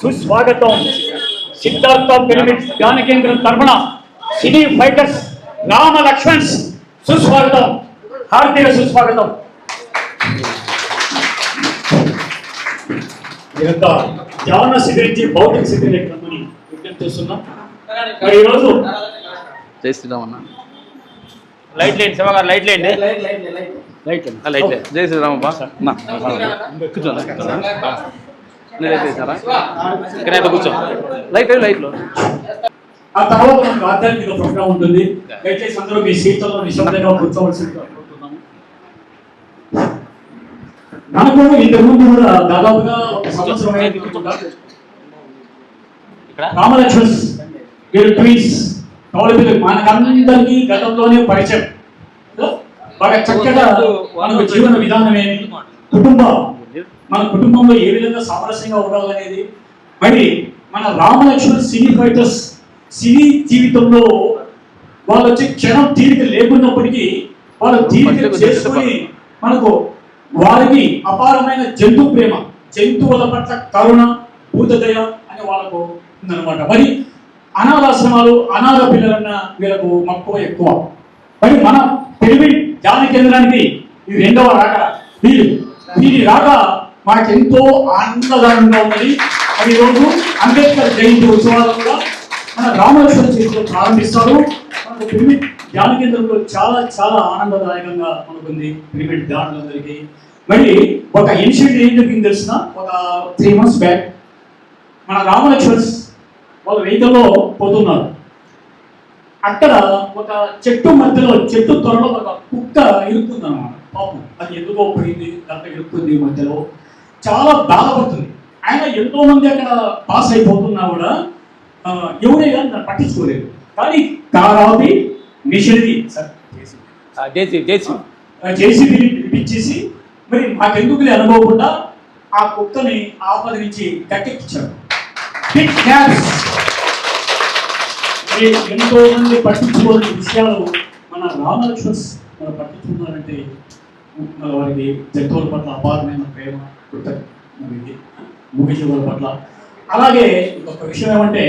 సుస్వాగతం. సిద్ధార్థ పిరమిడ్స్ ధ్యాన కేంద్రం తరఫున సినీ ఫైటర్స్ రామ లక్ష్మణ్స్ సుస్వాగతం, హార్దిక సుస్వాగతం. ఇదంతా ధ్యాన స్థితి నుంచి భౌతిక స్థితి లేకపోతే విజ్ఞప్తి చేస్తున్నాం. మరి ఈరోజు జై శ్రీరామ్ అన్న. లైట్ లేండి శివ గారు, లైట్ లేండి. జై శ్రీరామ్ అబ్బా. కూర్చోండి లైట్ వేసారా? ఇక్కడ కూర్చో. లైట్లో ఆ తర్వాత మనకు ఆధ్యాత్మిక ప్రోగ్రామ్ ఉంటుంది. దయచేసి అందరూ మీ సీట్లలో నిశ్శబ్దంగా కూర్చోవలసిందిగా కోరుతున్నాము. మనకు ఇంతకుముందు కూడా దాదాపుగా ఒక సంవత్సరం అయ్యేది రామలక్ష్మణ్ వీరు ట్వీన్స్ మనకందరికీ గతంలోనే పరిచయం. బాగా చక్కగా మనకు జీవన విధానం ఏమి, మన కుటుంబంలో ఏ విధంగా సామరస్యంగా ఉండాలనేది. మరి మన రామలక్ష్మణ్ సినీ ఫైటర్స్ సినీ జీవితంలో వాళ్ళు వచ్చి క్షణం తీరిక లేకున్నప్పటికీ వాళ్ళు తీరిక చేసుకుని మనకు వారికి అపారమైన జంతు ప్రేమ, జంతువుల పట్ల కరుణ, భూతదయ అని వాళ్ళకు ఉందన్నమాట. మరి అనాథాశ్రమాలు, అనాథ పిల్లలన్న వీళ్ళకు మక్కువ ఎక్కువ. మరి మన పిరమిడ్ ధ్యాన కేంద్రానికి ఇది రెండవ రాక. వీరి రాక మాకెంతో ఆనందదాయకంగా ఉన్నది. మరి ఈరోజు అంబేద్కర్ జయంతి ఉత్సవాలు కూడా మన రామలక్ష్మణ చేతిలో ప్రారంభిస్తారు. మనకు పిరమిడ్ ధ్యాన కేంద్రంలో చాలా చాలా ఆనందదాయకంగా మనకుంది పిరమిడ్ ధ్యానులందరికీ. మరి ఒక ఇన్సిడెంట్ ఏం జరిగింది తెలిసిన, ఒక 3 months బ్యాక్ మన రామలక్ష్మణ్ వాళ్ళు వెహికల్లో పోతున్నారు. అక్కడ ఒక చెట్టు మధ్యలో, చెట్టు త్వరలో ఒక కుక్క ఇరుక్కుంది అన్నమాట. పాపం అది ఎందుకో పోయింది, దాంట్లో ఇరుక్కుంది మధ్యలో. చాలా బాధపడుతుంది. ఆయన ఎంతో మంది అక్కడ పాస్ అయిపోతున్నా కూడా ఎవరే కానీ దాన్ని పట్టించుకోలేదు. కానీ కారాపి మిషనరీ జేసీబీ పిలిపించేసి మరి మాకెందుకులే అనుకోకుండా ఆ కుక్కని ఆపద నుంచి గట్టెక్కించారు. ఎంతో మంది పట్టించుకోని విషయాలు మన రామలక్ష్మణ్ మనం పట్టించుకున్నారంటే మన వారికి జంతువుల పట్ల అపారమైన ప్రేమ, మూగజీవుల పట్ల. అలాగే ఇంకొక విషయం ఏమంటే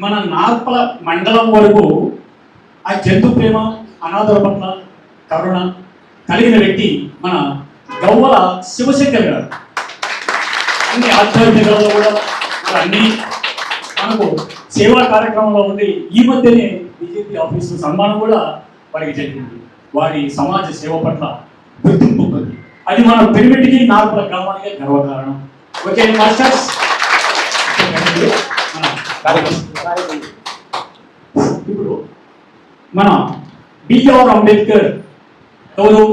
మన నార్పల మండలం వరకు ఆ జంతు ప్రేమ, అనాథల పట్ల కరుణ కలిగిన వ్యక్తి మన గవ్వల శివశంకర్ గారు. అన్ని ఆధ్యాత్మికలో కూడా అన్ని మనకు సేవా కార్యక్రమంలో ఉండి ఈ మధ్యనే బీజేపీ ఆఫీసు సన్మానం కూడా వారికి జరిగింది. వారి సమాజ సేవ పట్ల గుర్తింపు ఉంది. అది మన పిరమిడ్కి, నార్పల గ్రామానికి గర్వకారణం. ఓకే మాస్టర్స్, ఇప్పుడు మన బిఆర్ అంబేద్కర్ ఎవరు?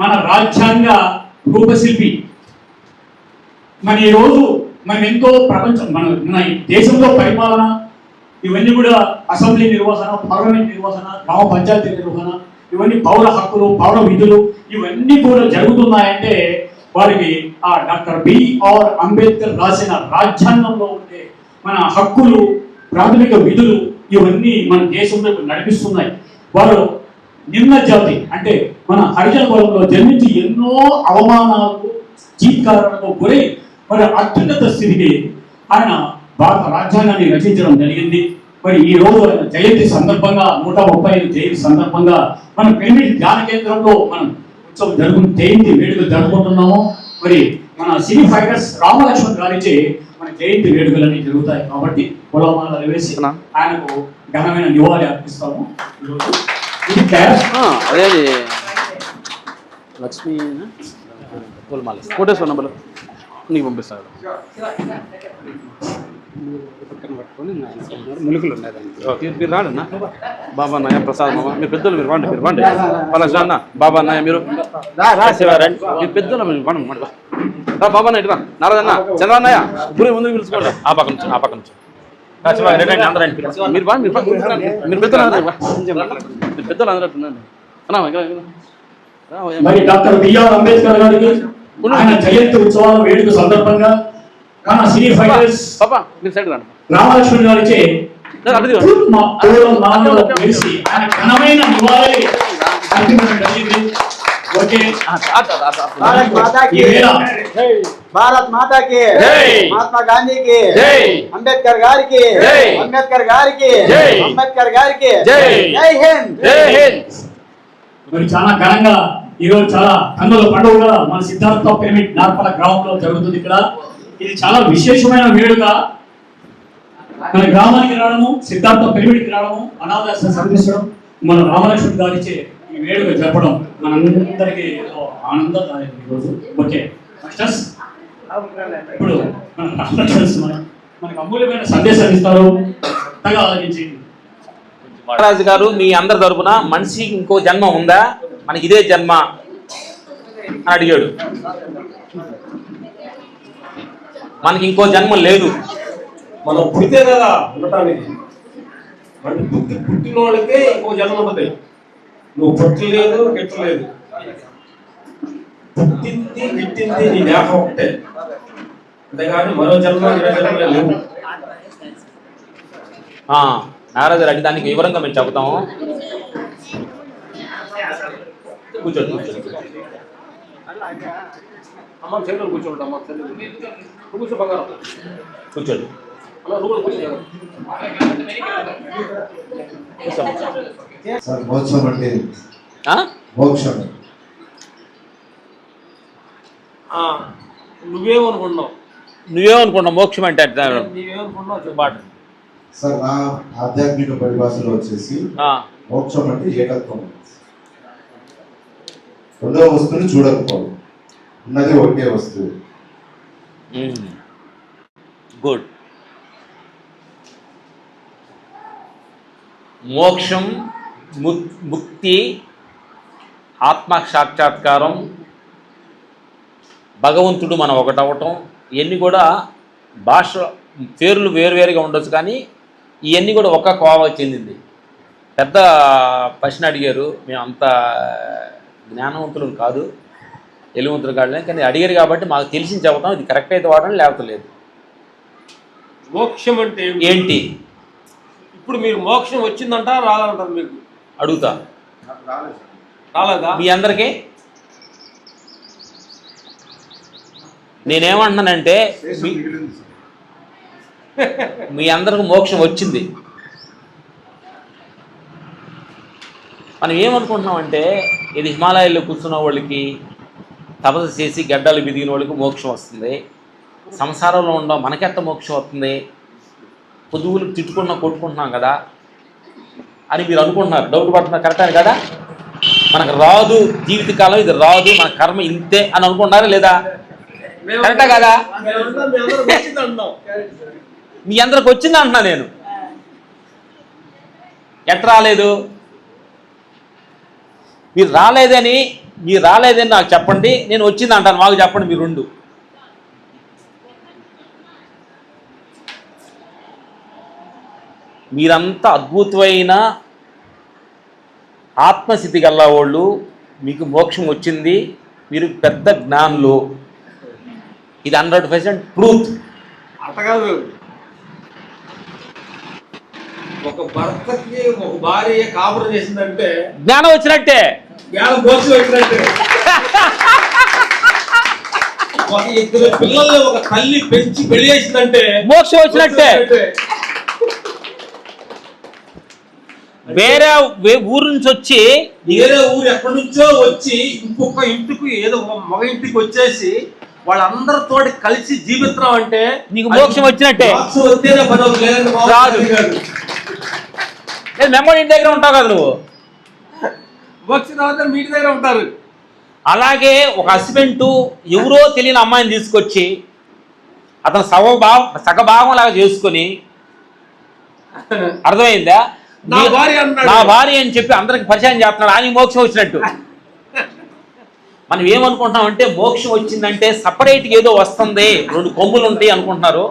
మన రాజ్యాంగ రూపశిల్పి. మన ఈరోజు మనం ఎంతో ప్రపంచం, మన దేశంలో పరిపాలన ఇవన్నీ కూడా అసెంబ్లీ నిర్వహణ, పార్లమెంట్ నిర్వహణ, గ్రామ పంచాయతీ నిర్వహణ, ఇవన్నీ పౌర హక్కులు, పౌర విధులు ఇవన్నీ కూడా జరుగుతున్నాయంటే వారికి ఆ డాక్టర్ బిఆర్ అంబేద్కర్ రాసిన రాజ్యాంగంలో ఉండే మన హక్కులు, ప్రాథమిక విధులు ఇవన్నీ మన దేశంలో నడిపిస్తున్నాయి. వారు నిమ్న జాతి అంటే మన హరిజన కులంలో జన్మించి ఎన్నో అవమానాలకు, చీత్కారాలకు గురై మరి అత్యున్నత స్థితికి ఆయన భారత రాజ్యాంగాన్ని రచించడం జరిగింది. మరి ఈ రోజు ఆయన జయంతి సందర్భంగా 135 జయంతి సందర్భంగా మన పిరమిడ్ ధ్యాన కేంద్రంలో మనం ఉత్సవం జయంతి వేడుకలు జరుపుకుంటున్నాము. మరి మన సినీ ఫైటర్స్ రామలక్ష్మణ్ గారిచే మన జయంతి వేడుకలన్నీ జరుగుతాయి కాబట్టి పొలమాలలు వేసి ఆయనకు ఘనమైన నివాళి అర్పిస్తాము. ఈరోజు అదే లక్ష్మీ కోటేశ్వర నంబర్ నీకు పంపిస్తాను. ములుకులు మీరు రాడన్నా. బాబా అన్నయ్య, ప్రసాద్ మామ, మీరు పెద్దలు, మీరు వాండి, మీరు వాండి. పలాస్ అన్న, బాబా అన్నయ్య, మీరు పెద్దలు, మీరు వాడు బాబా అన్న, ఇటురా. నారాజన్న, చంద్రన్నయ్య, గురి ముందుకు పిలుచుకోండి. ఆ పక్క నుంచి, ఆ పక్క నుంచి మీరు మీరు పెద్దలు అందరూ మరి డాక్టర్ బిఆర్ అంబేద్కర్ గారికి ఆయన జయంతి ఉత్సవాల వేడుక సందర్భంగా మన సినీ ఫైటర్స్ రామలక్ష్మణ్ గారిచే ఘనమైన నివాళి అర్పించడం జరిగింది. ఓకే. ఓకే भारत माता ఈ की వేళ भारत माता की जय। महात्मा गांधी की जय। अंबेडकर गार की जय। अंबेडकर गार की जय। अंबेडकर गार की जय। जय हिंद జై హింద్. మరి చాలా ఘనంగా ఈ రోజు చాలా కన్నుల పండుగ మన సిద్ధార్థ పిరమిడ్ నార్పల గ్రామంలో జరుగుతుంది. ఇక్కడ ఇది చాలా విశేషమైన వేడుక. మన గ్రామానికి రావడము, సిద్ధార్థ పిరమిడ్కి రావడము, అనాథాశ్రమం సందర్శించడం, మన రామలక్ష్మణ్ గారిచే ఈ వేడుక జరపడం మనందరికీ ఆనందదాయకం ఈరోజు. ఓకే మాస్టర్స్, ఇప్పుడు మన రామలక్ష్మణ్ మనకు అమూల్యమైన సందేశాలు ఇస్తారు. కొత్తగా ఆలోచించి మహారాజు గారు, మీ అందరి తరపున మనిషికి ఇంకో జన్మ ఉందా, మనకి ఇదే జన్మ అని అడిగాడు. మనకి ఇంకో జన్మ లేదు. మనం పుడితే కదా ఉండటానికి. అంటే పుట్టిన వాళ్ళకే ఇంకో జన్మ ఉంటుంది. నువ్వు పుట్టలేదు గిట్టలేదు, పుట్టింది గిట్టింది నీ దేహం ఒకటే, అంతేగాని మరో జన్మ జన్మలే లేవు. మహారాజు గారు అడిగి దానికి వివరంగా మేము చెబుతాము. కూర్చోండి అమ్మ చెల్లెలు కూర్చోండి. కూర్చో బంగారం, కూర్చోండి. అలా నువ్వు కూర్చో. సార్ మోక్షం అంటే ఆ? మోక్షం నువ్వేమనుకున్నావు? నువ్వేమనుకున్నావు మోక్షం అంటే? నీవేమనుకున్నావు చెప్పాడు. సార్ నా ఆధ్యాత్మిక పరిభాషలో వచ్చేసి ఆ, మోక్షం అంటే ఏకత్వం. రెండవ వస్తువుని చూడకపోవడం, ఉన్నది ఒకే వస్తువు. గుడ్. మోక్షం, ముక్తి, ఆత్మ సాక్షాత్కారం, భగవంతుడు మనం ఒకటవటం, ఇవన్నీ కూడా భాష పేర్లు వేరువేరుగా ఉండొచ్చు, కానీ ఇవన్నీ కూడా ఒక కోవా చెందింది. పెద్ద ప్రశ్న అడిగారు. మేము అంత జ్ఞానవంతులు కాదు, ఎలివంతులు కాదు, కానీ అడిగారు కాబట్టి మాకు తెలిసి చెబుతాం. ఇది కరెక్ట్ అయితే వాడడం, లేకపోతే లేదు. మోక్షం అంటే ఏంటి ఇప్పుడు మీరు మోక్షం వచ్చిందంట రాదంటారు? మీకు అడుగుతా. రాలేదా? మీ అందరికీ నేనేమంటున్నానంటే, మీ అందరికి మోక్షం వచ్చింది. మనం ఏమనుకుంటున్నామంటే, ఇది హిమాలయాల్లో కూర్చున్న వాళ్ళకి, తపస్సు చేసి గడ్డలు బిదిగిన వాళ్ళకి మోక్షం వస్తుంది, సంసారంలో ఉండడం మనకెంత మోక్షం వస్తుంది, పొదువులకు తిట్టుకున్నా కొట్టుకుంటున్నాం కదా అని మీరు అనుకుంటున్నారు, డౌట్ పడుతున్నారు. కరెక్టే కదా? మనకు రాదు, జీవితకాలం ఇది రాదు, మన కర్మ ఇంతే అని అనుకుంటున్నారా లేదా? కరెక్టా కదా? మీ అందరికి వచ్చింది అంటున్నా నేను. ఎట్లా రాలేదు? మీరు రాలేదని నాకు చెప్పండి, నేను వచ్చింది అంటాను. మాకు చెప్పండి మీరు రెండు. మీరంతా అద్భుతమైన ఆత్మస్థితి గల్లవాళ్ళు, మీకు మోక్షం వచ్చింది, మీరు పెద్ద జ్ఞానులు. ఇది 100% ట్రూత్. అట్టగాదు, ఒక భర్తకి ఒక భార్య కాపురం చేసిందంటే జ్ఞానం వచ్చినట్టే. జ్ఞానం మోక్షం వచ్చినట్టే. ఒక ఇద్దరు పిల్లల్ని ఒక తల్లి పెంచి పెళ్లి చేసిందంటే మోక్షం వచ్చినట్టే. వేరే ఊరు నుంచి వచ్చి, వేరే ఊరు ఎక్కడి నుంచో వచ్చి ఇంకొక ఇంటికి, ఏదో ఒక మగ ఇంటికి వచ్చేసి వాళ్ళందరితోటి కలిసి జీవితం అంటే నీకు మోక్షం వచ్చినట్టే. మోక్షం వస్తేనే పని అవుతుంది, లేదంటే రాదు. మెమరీ ఇంటి దగ్గర ఉంటావు కదా నువ్వు. మోక్షం తర్వాత మీ ఇంటి దగ్గర ఉంటారు. అలాగే ఒక హస్బెండ్ ఎవరో తెలియని అమ్మాయిని తీసుకొచ్చి అతను సగభాగం లాగా చేసుకొని, అర్థమైందా? నా భార్య అన్నాడు. నా భార్య అని చెప్పి అందరికి పరిచయం చేస్తున్నాడు, ఆయన మోక్షం వచ్చినట్టు. మనం ఏమనుకుంటున్నాం అంటే, మోక్షం వచ్చిందంటే సపరేట్గా ఏదో వస్తుంది, రెండు కొమ్ములు ఉంటాయి అనుకుంటున్నారు.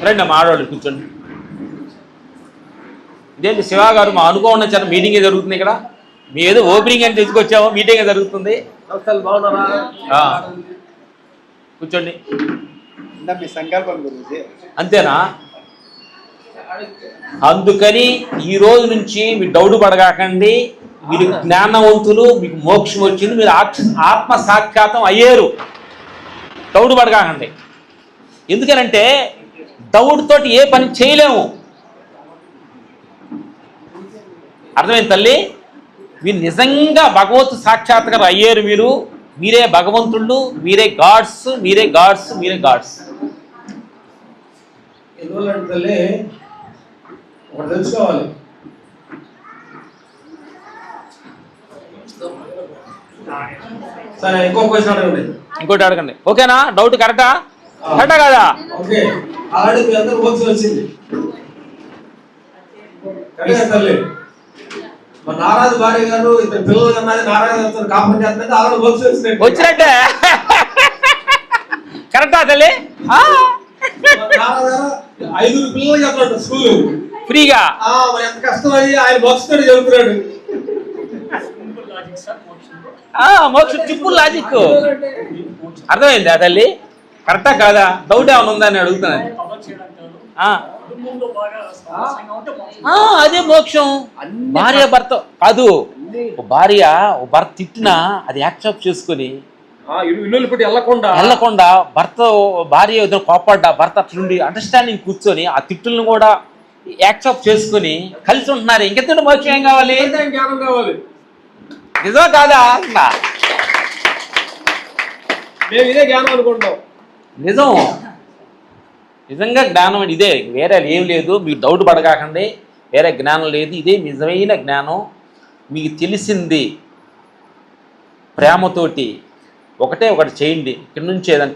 రండి అమ్మా, ఆడవాళ్ళు కూర్చోండి. ఇదేంటి శివ గారు, మా అనుకోకుండా చిన్న మీటింగే జరుగుతుంది ఇక్కడ. మీ ఏదో ఓపెనింగ్ అని తీసుకొచ్చామో, మీటింగే జరుగుతుంది. కూర్చోండి. మీ సంకల్పం గురించి అంతేనా? అందుకని ఈ రోజు నుంచి మీ డౌట్ పడగాకండి. మీరు జ్ఞానవంతులు, మీకు మోక్షం వచ్చింది, మీరు ఆత్మ సాక్షాత్తం అయ్యారు. దౌడు పడకాకండి. ఎందుకనంటే దౌడుతోటి ఏ పని చేయలేము. అర్థమైంది తల్లి? మీరు నిజంగా భగవత్ సాక్షాత్కారం అయ్యారు. మీరే భగవంతుళ్ళు, మీరే గాడ్స్, మీరే గాడ్స్, మీరే గాడ్స్. ఎందువల్లంటే తల్లి ఒకటి తెలుసుకోవాలి. సరే ఇంకో క్వశ్చన్ అడగండి. ఇంకోటి అడగండి. ఓకేనా? డౌట్ కరెక్టా? కరెక్టా కదా? ఓకే, ఆల్రెడీ మీ అందరూ వర్క్స్ వచ్చింది కరెక్టా తల్లి? మా నారాజు భార్య గారు ఇద్దరు పిల్లలు కన్నది, నారాజు కాపం చేస్తున్నట్టు ఆల్రెడీ వర్క్స్ వచ్చినట్టే. కరెక్టా తల్లి? నారాజు గారు 5 పిల్లలు చెప్తున్నాడు స్కూల్ ఫ్రీగా. మరి ఎంత కష్టం అది, ఆయన వర్క్స్ తోటి చెబుతున్నాడు. మోక్ష సింపుల్ లాజిక్. అర్థమైందా తల్లి? కరెక్టా కాదా? డౌట్ ఏమైనా ఉందని అడుగుతున్నాను. అదే మోక్షం. భార్య భర్త కాదు, భార్య భర్త తిట్టినా అది యాక్సెప్ట్ చేసుకుని వెళ్ళకుండా భార్య ఏదో కోపడ్డా భర్త అట్లుండి అండర్స్టాండింగ్ కూర్చొని ఆ తిట్టులను కూడా యాక్సెప్ట్ చేసుకుని కలిసి ఉంటున్నారు. ఇంకెంత మోక్షం ఏం కావాలి? జ్ఞానం కావాలి. నిజమా కాదా? మేము ఇదే జ్ఞానం అనుకుంటాం. నిజం. నిజంగా జ్ఞానం అంటే ఇదే, వేరే ఏం లేదు. మీకు డౌట్ పడకాకండి. వేరే జ్ఞానం లేదు, ఇదే నిజమైన జ్ఞానం. మీకు తెలిసింది ప్రేమతోటి ఒకటి చేయండి. ఇక్కడి నుంచి ఏదైనా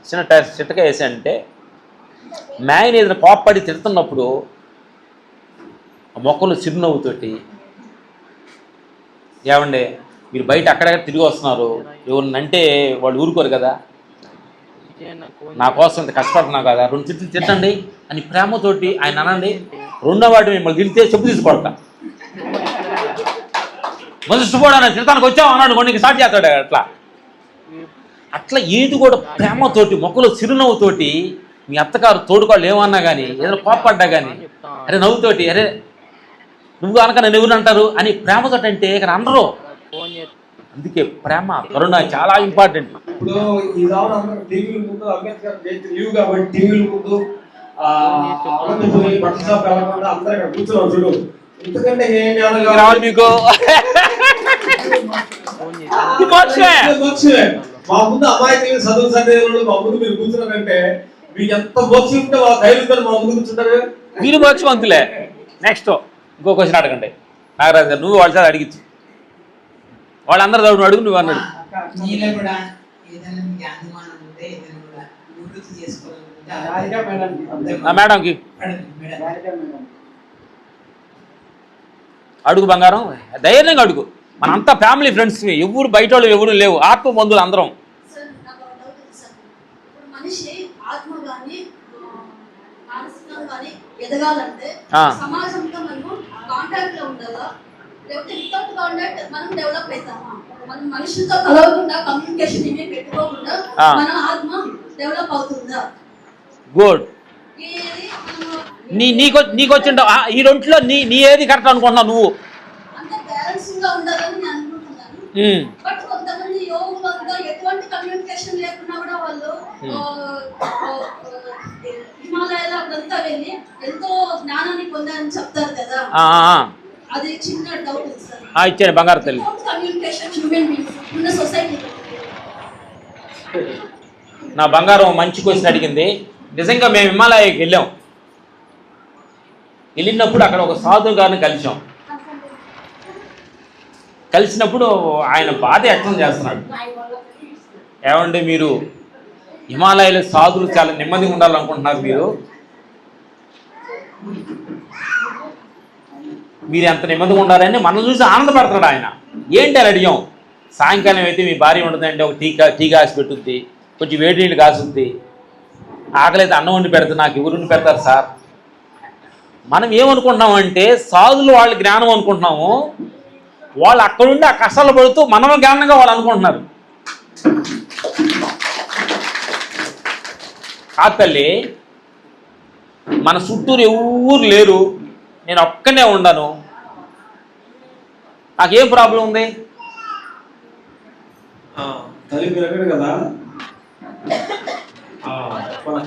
చిన్న చిట్టక వేసాయంటే, మ్యాయిన్ ఏదైనా కోప్పడి తిడుతున్నప్పుడు మొక్కలు చిరునవ్వుతోటి, ఏమండి మీరు బయట అక్కడక్కడ తిరిగి వస్తున్నారు, ఎవరినంటే వాళ్ళు ఊరుకోరు కదా, నా కోసం ఇంత కష్టపడుతున్నావు కదా, 2 తిట్లు తిట్టండి అని ప్రేమతోటి ఆయన అనండి. రెండో వాటి మిమ్మల్ని తిడితే చెప్పు తీసుకోడతా, మొదటి శుభోడానికి తిడతానికి వచ్చావు అన్నాడు, కొన్ని స్టార్ట్ చేస్తాడు. అట్లా ఏది కూడా ప్రేమతోటి మొక్కలు చిరునవ్వుతోటి, మీ అత్తగారు తోడుకోళ్ళు ఏమన్నా కానీ, ఏదైనా కోప్పడ్డా కానీ, అరే నవ్వుతోటి, అరే నువ్వు అనక నన్ను ఎవరు అంటారు అని ప్రేమతోటి అంటే ఇక్కడ అనరు. అందుకే ప్రేమ కరుణ చాలా ఇంపార్టెంట్. ఇప్పుడు ఈ టీవీల ముందు అంబేద్కర్ లీవ్ కాబట్టి టీవీల ముందు బట్టల షాప్ వెళ్ళకుండా అందరూ ఇక్కడ కూర్చోవాలి చూడు. ఎందుకంటే రావాలి మీకు మా ముందు అమాయకులు చదువు చదివేవాళ్ళు మా ముందు మీరు కూర్చున్నారంటే మీకు ఎంత మోక్షం ఉంటే వాళ్ళ ధైర్యం మా ముందు కూర్చుంటారు. మీరు మోక్షవంతులే. నెక్స్ట్ ఇంకో క్వశ్చన్ అడగండి. నాగరాజు గారు నువ్వు వాళ్ళ అడిగించు, వాళ్ళందరూ నువ్వు అడుగు, నువ్వు అన్నాడు. మేడంకి అడుగు బంగారం, ధైర్యంగా అడుగు. మనంతా ఫ్యామిలీ ఫ్రెండ్స్, ఎవరు బయట వాళ్ళు ఎవరు లేవు, ఆత్మ బంధువులు అందరం. మనిషి ఆత్మ గాని మానసికంగా గాని ఎదగాలంటే సమాజంతో మనము కాంటాక్ట్ లో ఉండాలా, లేకపోతే వితౌట్ కాంటాక్ట్ మనం డెవలప్ అవుతామా? మనం మనుషులతో కలవకుండా కమ్యూనికేషన్ ఏమీ పెట్టుకోకుండా మన ఆత్మ డెవలప్ అవుతుందా? గుడ్. నీకు వచ్చిండ ఈ రెంట్లో నీ ఏది కరెక్ట్ అనుకుంటున్నావు నువ్వు? అంటే బ్యాలెన్సింగ్ గా ఉండాలని నేను అనుకుంటున్నాను. బట్ కొంతమంది యోగులు అంతా ఎటువంటి కమ్యూనికేషన్ లేకుండా కూడా వాళ్ళు హిమాలయాల అదంతా వెళ్ళి ఎంతో జ్ఞానాన్ని పొందారని చెప్తారు కదా, అది చిన్న డౌట్ సార్. ఇచ్చాను బంగారు తల్లి. కమ్యూనికేషన్ హ్యూమన్ బీయింగ్స్ ఉన్న సొసైటీ. నా బంగారం మంచి క్వశ్చన్ అడిగింది. నిజంగా మేము హిమాలయాకి వెళ్ళినప్పుడు అక్కడ ఒక సాధువు గారిని కలిసినప్పుడు ఆయన బాధ వ్యక్తం చేస్తున్నాడు. ఏమంటే మీరు హిమాలయాలో సాధువులు చాలా నెమ్మదిగా ఉండాలనుకుంటున్నారు, మీరు ఎంత నెమ్మదిగా ఉండాలని మనం చూసి ఆనందపడుతున్నాడు ఆయన. ఏంటి అని అడిగాం. సాయంకాలం అయితే మీ భార్య ఉండదంటే ఒక టీ కాసి పెట్టుద్ది, కొంచెం వేడి నీళ్ళు కాసుద్ది, ఆకలైతే అన్నం వండి పెడతారు, నాకు ఎవరు వండి పెడతారు సార్. మనం ఏమనుకుంటున్నామంటే సాధులు వాళ్ళ జ్ఞానం అనుకుంటున్నాము, వాళ్ళు అక్కడుండి ఆ కష్టాలు పడుతూ మనం జ్ఞానంగా వాళ్ళు అనుకుంటున్నారు. ఆ తల్లి మన చుట్టూరు ఎవరు లేరు, నేను ఒక్కనే ఉండను, నాకేం ప్రాబ్లం ఉంది? తల్లి మీరు అక్కడ కదా, మన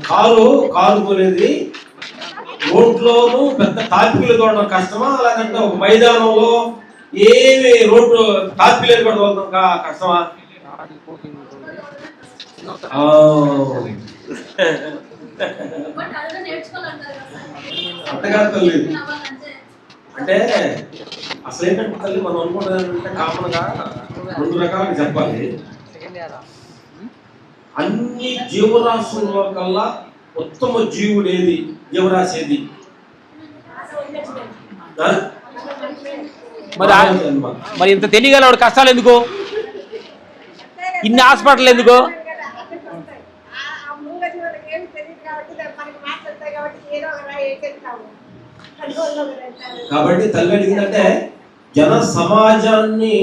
కారు కొనేది రోడ్లోను పెద్ద టాపిక్లు తోడడం కష్టమా, లేదంటే ఒక మైదానంలో ఏమి రోడ్డు టాపిక్లు కూడా తోడడం కష్టమా? అంతకాదు తల్లి, అంటే అసలు ఏంటంటే తల్లి మనం అనుకుంటే కామన్గా 2 రకాలుగా చెప్పాలి. అన్ని జీవరాశుల్లో కల్లా ఉత్తమ జీవుడు ఏది, జీవరాశి ఏది? మరి ఇంత తెలియగలవాడు కష్టాలు ఎందుకు, ఇన్ని హాస్పిటల్ ఎందుకు? కాబట్టి తల్లి అడిగిందంటే జన సమాజాన్ని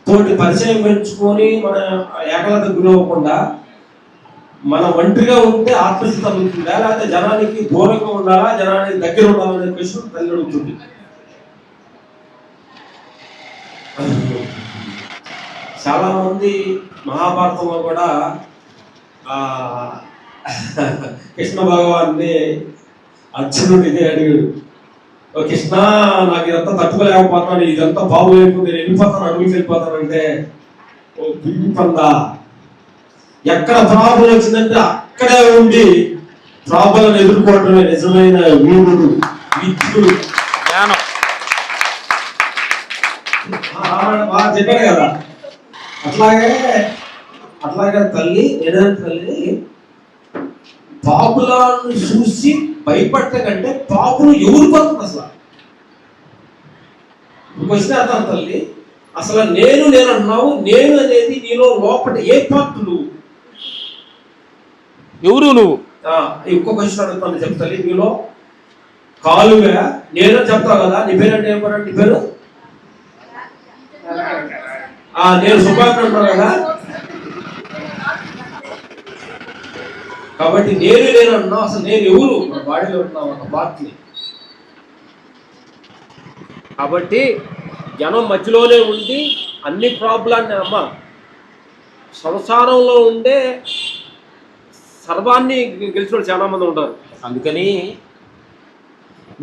తోటి పరిచయం పెంచుకొని మన ఏకలత గురవ్వకుండా మన ఒంటరిగా ఉంటే ఆత్మస్థితి అందుతుందా, లేకపోతే జనానికి దూరంగా ఉండాలా, జనానికి దగ్గర ఉండాలనే క్వశ్చన్ తల్లి అడుగుతుంది. చాలా మంది మహాభారతంలో కూడా కృష్ణ భగవాన్ని అర్జునుడు ఇదే అడిగాడు, ఓ కృష్ణ నాకు ఇదంతా తట్టుకోలేకపోతున్నాను, ఇదంతా బాగులేకపోతే నేను వెళ్ళిపోతాను, అడుగుకి వెళ్ళిపోతానంటే, ఓ పిల్లి పందా, ఎక్కడ ప్రాబ్లం వచ్చిందంటే అక్కడే ఉండి ప్రాబ్లం ఎదుర్కోవటమే నిజమైన వీరుడు, విద్యుడు, జ్ఞానం. బాగా చెప్పాడు కదా. అట్లాగే తల్లి ఏదైనా తల్లి పాపులను చూసి భయపడకంటే పాపులు ఎవరు పడుతుంది అసలు క్వశ్చన్ అర్థం తల్లి. అసలు నేను అన్నావు, నేను అనేది నీలో లోపల ఏ పార్ట్ ఎవరు నువ్వు? ఇంకో క్వశ్చన్ అడుగుతాను చెప్తాలి. నీలో కాలువే నేను చెప్తావు కదా, నీ పేరు అంటే ఏమన్నా, నీ పేరు నేను సుభాష్ అంటాను కదా. కాబట్టి నేను అన్నా, అసలు నేను ఎవరు, బాడీలో ఉన్నావు ఒక పార్ట్ని. కాబట్టి జనం మధ్యలోనే ఉండి అన్ని ప్రాబ్లాన్ని అమ్మ సంసారంలో ఉండే సర్వాన్ని గెలిచిన చాలా మంది ఉంటారు. అందుకని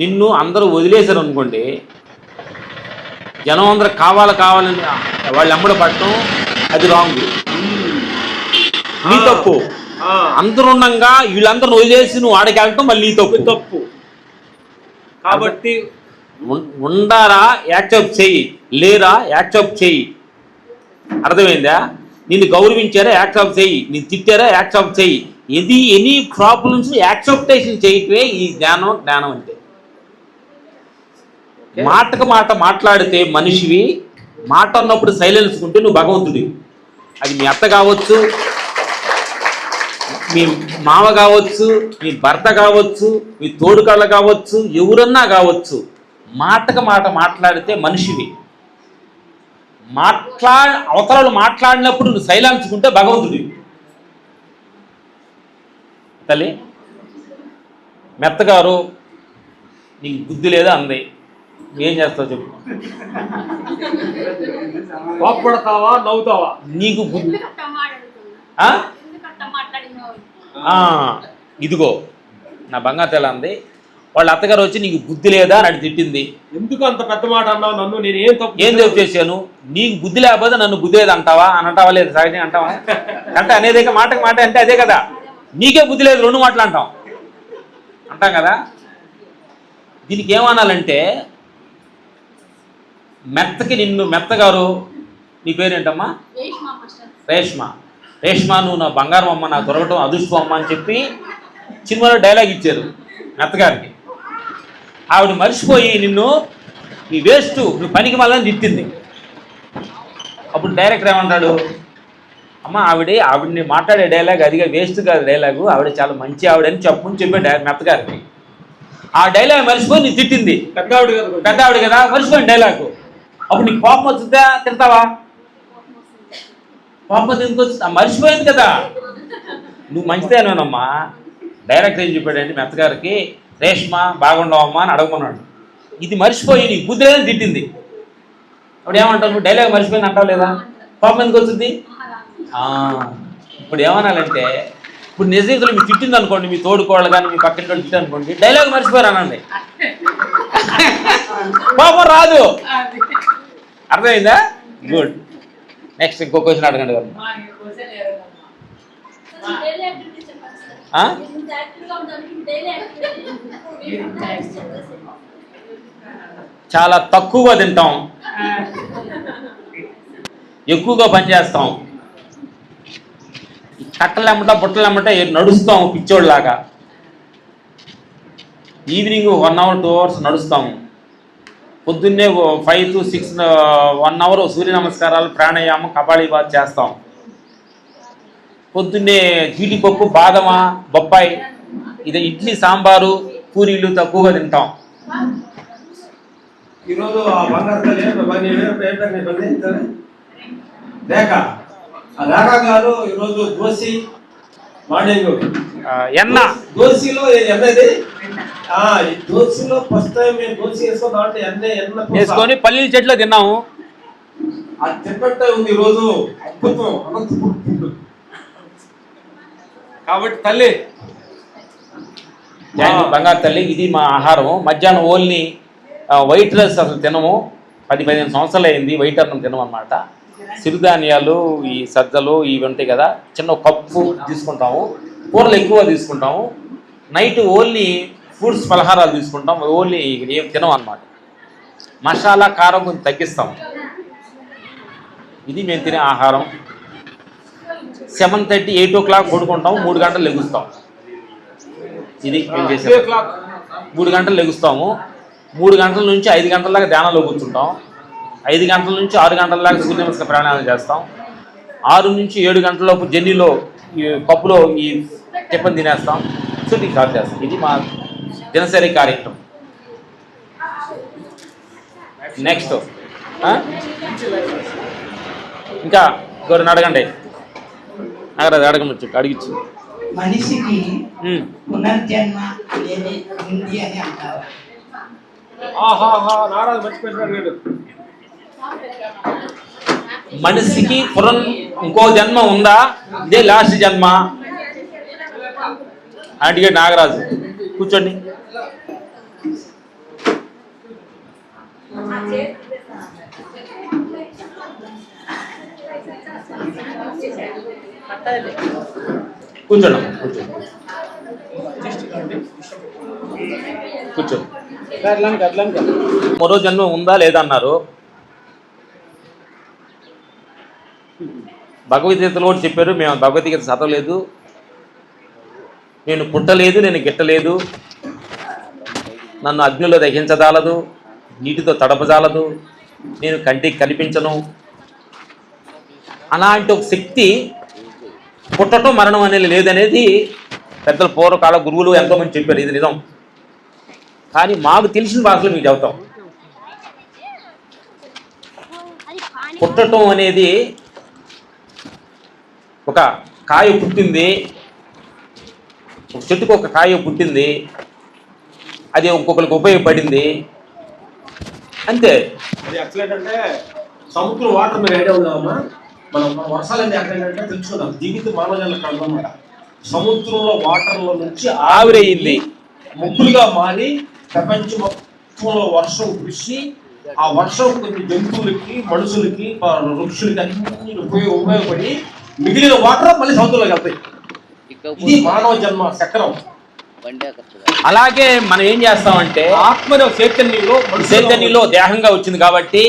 నిన్ను అందరూ వదిలేశారు అనుకోండి, జనం అందరూ కావాలని వాళ్ళు ఎమ్మడి పట్టడం అది రాంగ్, నీ తప్పు. అందరూ ఉండగా వీళ్ళందరూ వదిలేసి నువ్వు ఆడికి వెళ్ళటం మళ్ళీ నీ తప్పు. కాబట్టి ఉండారా యాక్సెప్ట్ చెయ్యి, లేరా యాక్సెప్ట్ చెయ్యి. అర్థమైందా? నిన్ను గౌరవించారా యాక్సెప్ట్ చెయ్యి, నిన్ను తిట్టారా యాక్సెప్ట్ చెయ్యి. ఎనీ ప్రాబ్లమ్స్ యాక్సెప్టేషన్ చేయటమే ఈ జ్ఞానం అంటే. మాటకు మాట మాట్లాడితే మనిషివి, మాట అన్నప్పుడు సైలెన్స్ ఉంటే నువ్వు భగవంతుడి. అది మీ అత్త కావచ్చు, మీ మామ కావచ్చు, మీ భర్త కావచ్చు, మీ తోడుకళ్ళ కావచ్చు, ఎవరన్నా కావచ్చు. మాటకు మాట మాట్లాడితే మనిషివి. అవతరాలు మాట్లాడినప్పుడు నువ్వు సైలెన్స్ ఉంటే భగవంతుడి. తల్లి మెత్తగారు నీకు బుద్ధి లేదా అంది, ఏం చేస్తావు చెప్పు? కోప్పడతావా, నవ్వుతావా? నీకు బుద్ధి ఇదిగో నా బంగారు అంది. వాళ్ళ అత్తగారు వచ్చి నీకు బుద్ధి లేదా అని తిట్టింది. ఎందుకు అంత పెద్ద మాట అన్నావు? నన్ను నేను ఏం తప్పు చేశాను? నీకు బుద్ధి లేకపోతే నన్ను బుద్ధి లేదు అంటావా అని అంటావా? లేదు సహజంగా అంటావా? అంటే అనేది మాటకు మాట అంటే అదే కదా. నీకే బుద్ధి లేదు 2 మాటలు అంటాం కదా. దీనికి ఏమనాలంటే మెత్తకి నిన్ను మెత్తగారు, నీ పేరేంటమ్మా? రేష్మ నువ్వు నా బంగారం అమ్మ, నా దొరకటం అదృష్టం అమ్మ అని చెప్పి సినిమాలో డైలాగ్ ఇచ్చారు మెత్తగారికి. ఆవిడ మర్చిపోయి నిన్ను నీ వేస్ట్, నువ్వు పనికి మళ్ళీ తిట్టింది. అప్పుడు డైరెక్టర్ ఏమంటాడు, అమ్మ ఆవిడని మాట్లాడే డైలాగ్ అదిగా వేస్ట్ కాదు డైలాగు, ఆవిడ చాలా మంచి ఆవిడని చెప్పే మెత్తగారికి. ఆ డైలాగ్ మర్చిపోయి నీ తిట్టింది. పెద్ద ఆవిడ కదా, మర్చిపోయింది డైలాగు. అప్పుడు నీకు కోపం వస్తుందా, తిడతావా? కోపం ఎందుకు వస్తుంది? మర్చిపోయింది కదా. నువ్వు మంచిదేనమ్మా. డైరెక్టర్ ఏం చెప్పాడంటే మెత్తగారికి, రేష్మ బాగుండవమ్మా అని అడగమన్నాడు. ఇది మర్చిపోయి నీ బుద్ధిని తిట్టింది. అప్పుడు ఏమంటావు? నువ్వు డైలాగ్ మర్చిపోయింది అంటావు లేదా? కోపం ఎందుకు వచ్చింది? ఇప్పుడు ఏమనాలంటే, ఇప్పుడు నిజంగా మీకు తిట్టింది అనుకోండి, మీ తోడుకోళ్ళు కానీ మీ పక్కన వాళ్ళు తిట్టారు అనుకోండి, డైలాగ్ మర్చిపోయారు అనండి, కోపం రాదు. అర్థమైందా? గుడ్. నెక్స్ట్ ఇంకో క్వశ్చన్ అడగండి కదా. డైలీ యాక్టివిటీ చెప్పండి సార్. ఇంత యాక్టివ్గా ఉండడానికి డైలీ యాక్టివిటీ చాలా తక్కువగా తింటాం, ఎక్కువగా పనిచేస్తాం, కట్టలేమంటా బుట్టలేమంటా నడుస్తాం పిచ్చోళ్ళలాగా. ఈవినింగ్ 1 hour 2 hours నడుస్తాము. పొద్దున్నే 5 to 6 1 hour సూర్య నమస్కారాలు, ప్రాణాయామం, కపాళీబాత్ చేస్తాం. పొద్దున్నే జీడిపప్పు, బాదమ, బొప్పాయి, ఇది ఇడ్లీ, సాంబారు, పూరీలు తక్కువగా తింటాం. ఈరోజు ఆ బంగారు తల్లి రేఖ, ఆ రేఖ గారు ఈరోజు దోశ మార్నింగ్ ఎన్న దోశలో ఎన్నది దోశలో ఫస్ట్ టైం మేము దోశ వేసుకుని దాంట్లో ఎన్న వేసుకొని పల్లీల చెట్లు తిన్నాము. అది తిన్నట్టే ఉంది ఈరోజు. అద్భుతం, అనంతపురం. కాబట్టి తల్లి బంగారు తల్లి, ఇది మా ఆహారం. మధ్యాహ్నం ఓన్లీ వైట్ రైస్ అసలు తినము. 10-15 సంవత్సరాలు అయింది వైట్ అన్నం తినము అనమాట. సిరిధాన్యాలు, ఈ సజ్జలు ఇవి ఉంటాయి కదా, చిన్న కప్పు తీసుకుంటాము. కూరలు ఎక్కువ తీసుకుంటాము. నైట్ ఓన్లీ ఫ్రూట్స్, పలహారాలు తీసుకుంటాం. ఓన్లీ ఏం తినం అనమాట. మసాలా, కారం కొంచెం తగ్గిస్తాం. ఇది మేము తినే ఆహారం. 7:30 8 o'clock పడుకుంటాం, 3 గంటలు లెగుస్తాం. ఇది మేము చేసే 3 గంటలు లెగుస్తాము. 3 గంటల నుంచి 5 గంటల దాకా ధ్యానంలో కూర్చుంటాం. 5 గంటల నుంచి 6 గంటల దాకా సూర్య నమస్కార ప్రాణాయామం చేస్తాం. 6 నుంచి 7 గంటలలోపు జర్నీలో ఈ కప్పులో ఈ టిఫిన్ తినేస్తాం, షూటింగ్ స్టార్ట్ చేస్తాం. ఇది మా దినసరి కార్యక్రమం. నెక్స్ట్ ఇంకా ఎవరిని అడగండి. నాగరాజు అడగచ్చు, అడిగిచ్చు. మనిషికి పునర్జన్మ అనేది ఉంది అని అంటారు. నారాజు మర్చిపోయినాడు. మనిషికి ఇంకో జన్మ ఉందా, ఇదే లాస్ట్ జన్మ అడిగాడు నాగరాజు. కూర్చోండి. కూర్చోండి, కూర్చోండి. మరో జన్మ ఉందా లేదా అన్నారు. భగవద్గీతలో కూడా చెప్పారు, మేము భగవద్గీత చదవలేదు, నేను పుట్టలేదు, నేను గిట్టలేదు, నన్ను అగ్నిలో దహించజాలదు, నీటితో తడపజాలదు, నేను కంటికి కనిపించను. అలాంటి ఒక శక్తి, పుట్టడం మరణం అనేది లేదనేది పెద్దల పూర్వకాల గురువులు ఎంతోమంది చెప్పారు. ఇది నిజం. కానీ మాకు తెలిసిన భాషలో మీకు చెబుతాం. పుట్టడం అనేది ఒక కాయ పుట్టింది, ఒక చెట్టుకు ఒక కాయ పుట్టింది, అది ఇంకొకరికి ఉపయోగపడింది, అంతే. అది ఎట్లేంటంటే సముద్రం వాటర్ మీరు ఐడియా ఉందామా? మనం వర్షాలన్నీ ఎక్కడేంటంటే తెలుసుకుందాం. జీవితం మానవ జన్మకు అన్నమాట. సముద్రంలో వాటర్లో నుంచి ఆవిరయ్యింది, ముగ్గులుగా మారి ప్రపంచం మొత్తంలో వర్షం కురిసి, ఆ వర్షం కొన్ని జంతువులకి, మనుషులకి, వృక్షులకి అన్ని ఉపయోగపడి మిగిలిన వాటర్ మళ్ళీ సముద్రంలోకి వెళ్తాయి. ఇది మానవ జన్మ చక్రం. అలాగే మనం ఏం చేస్తామంటే ఆత్మ చైతన్యంలో దేహంగా వచ్చింది కాబట్టి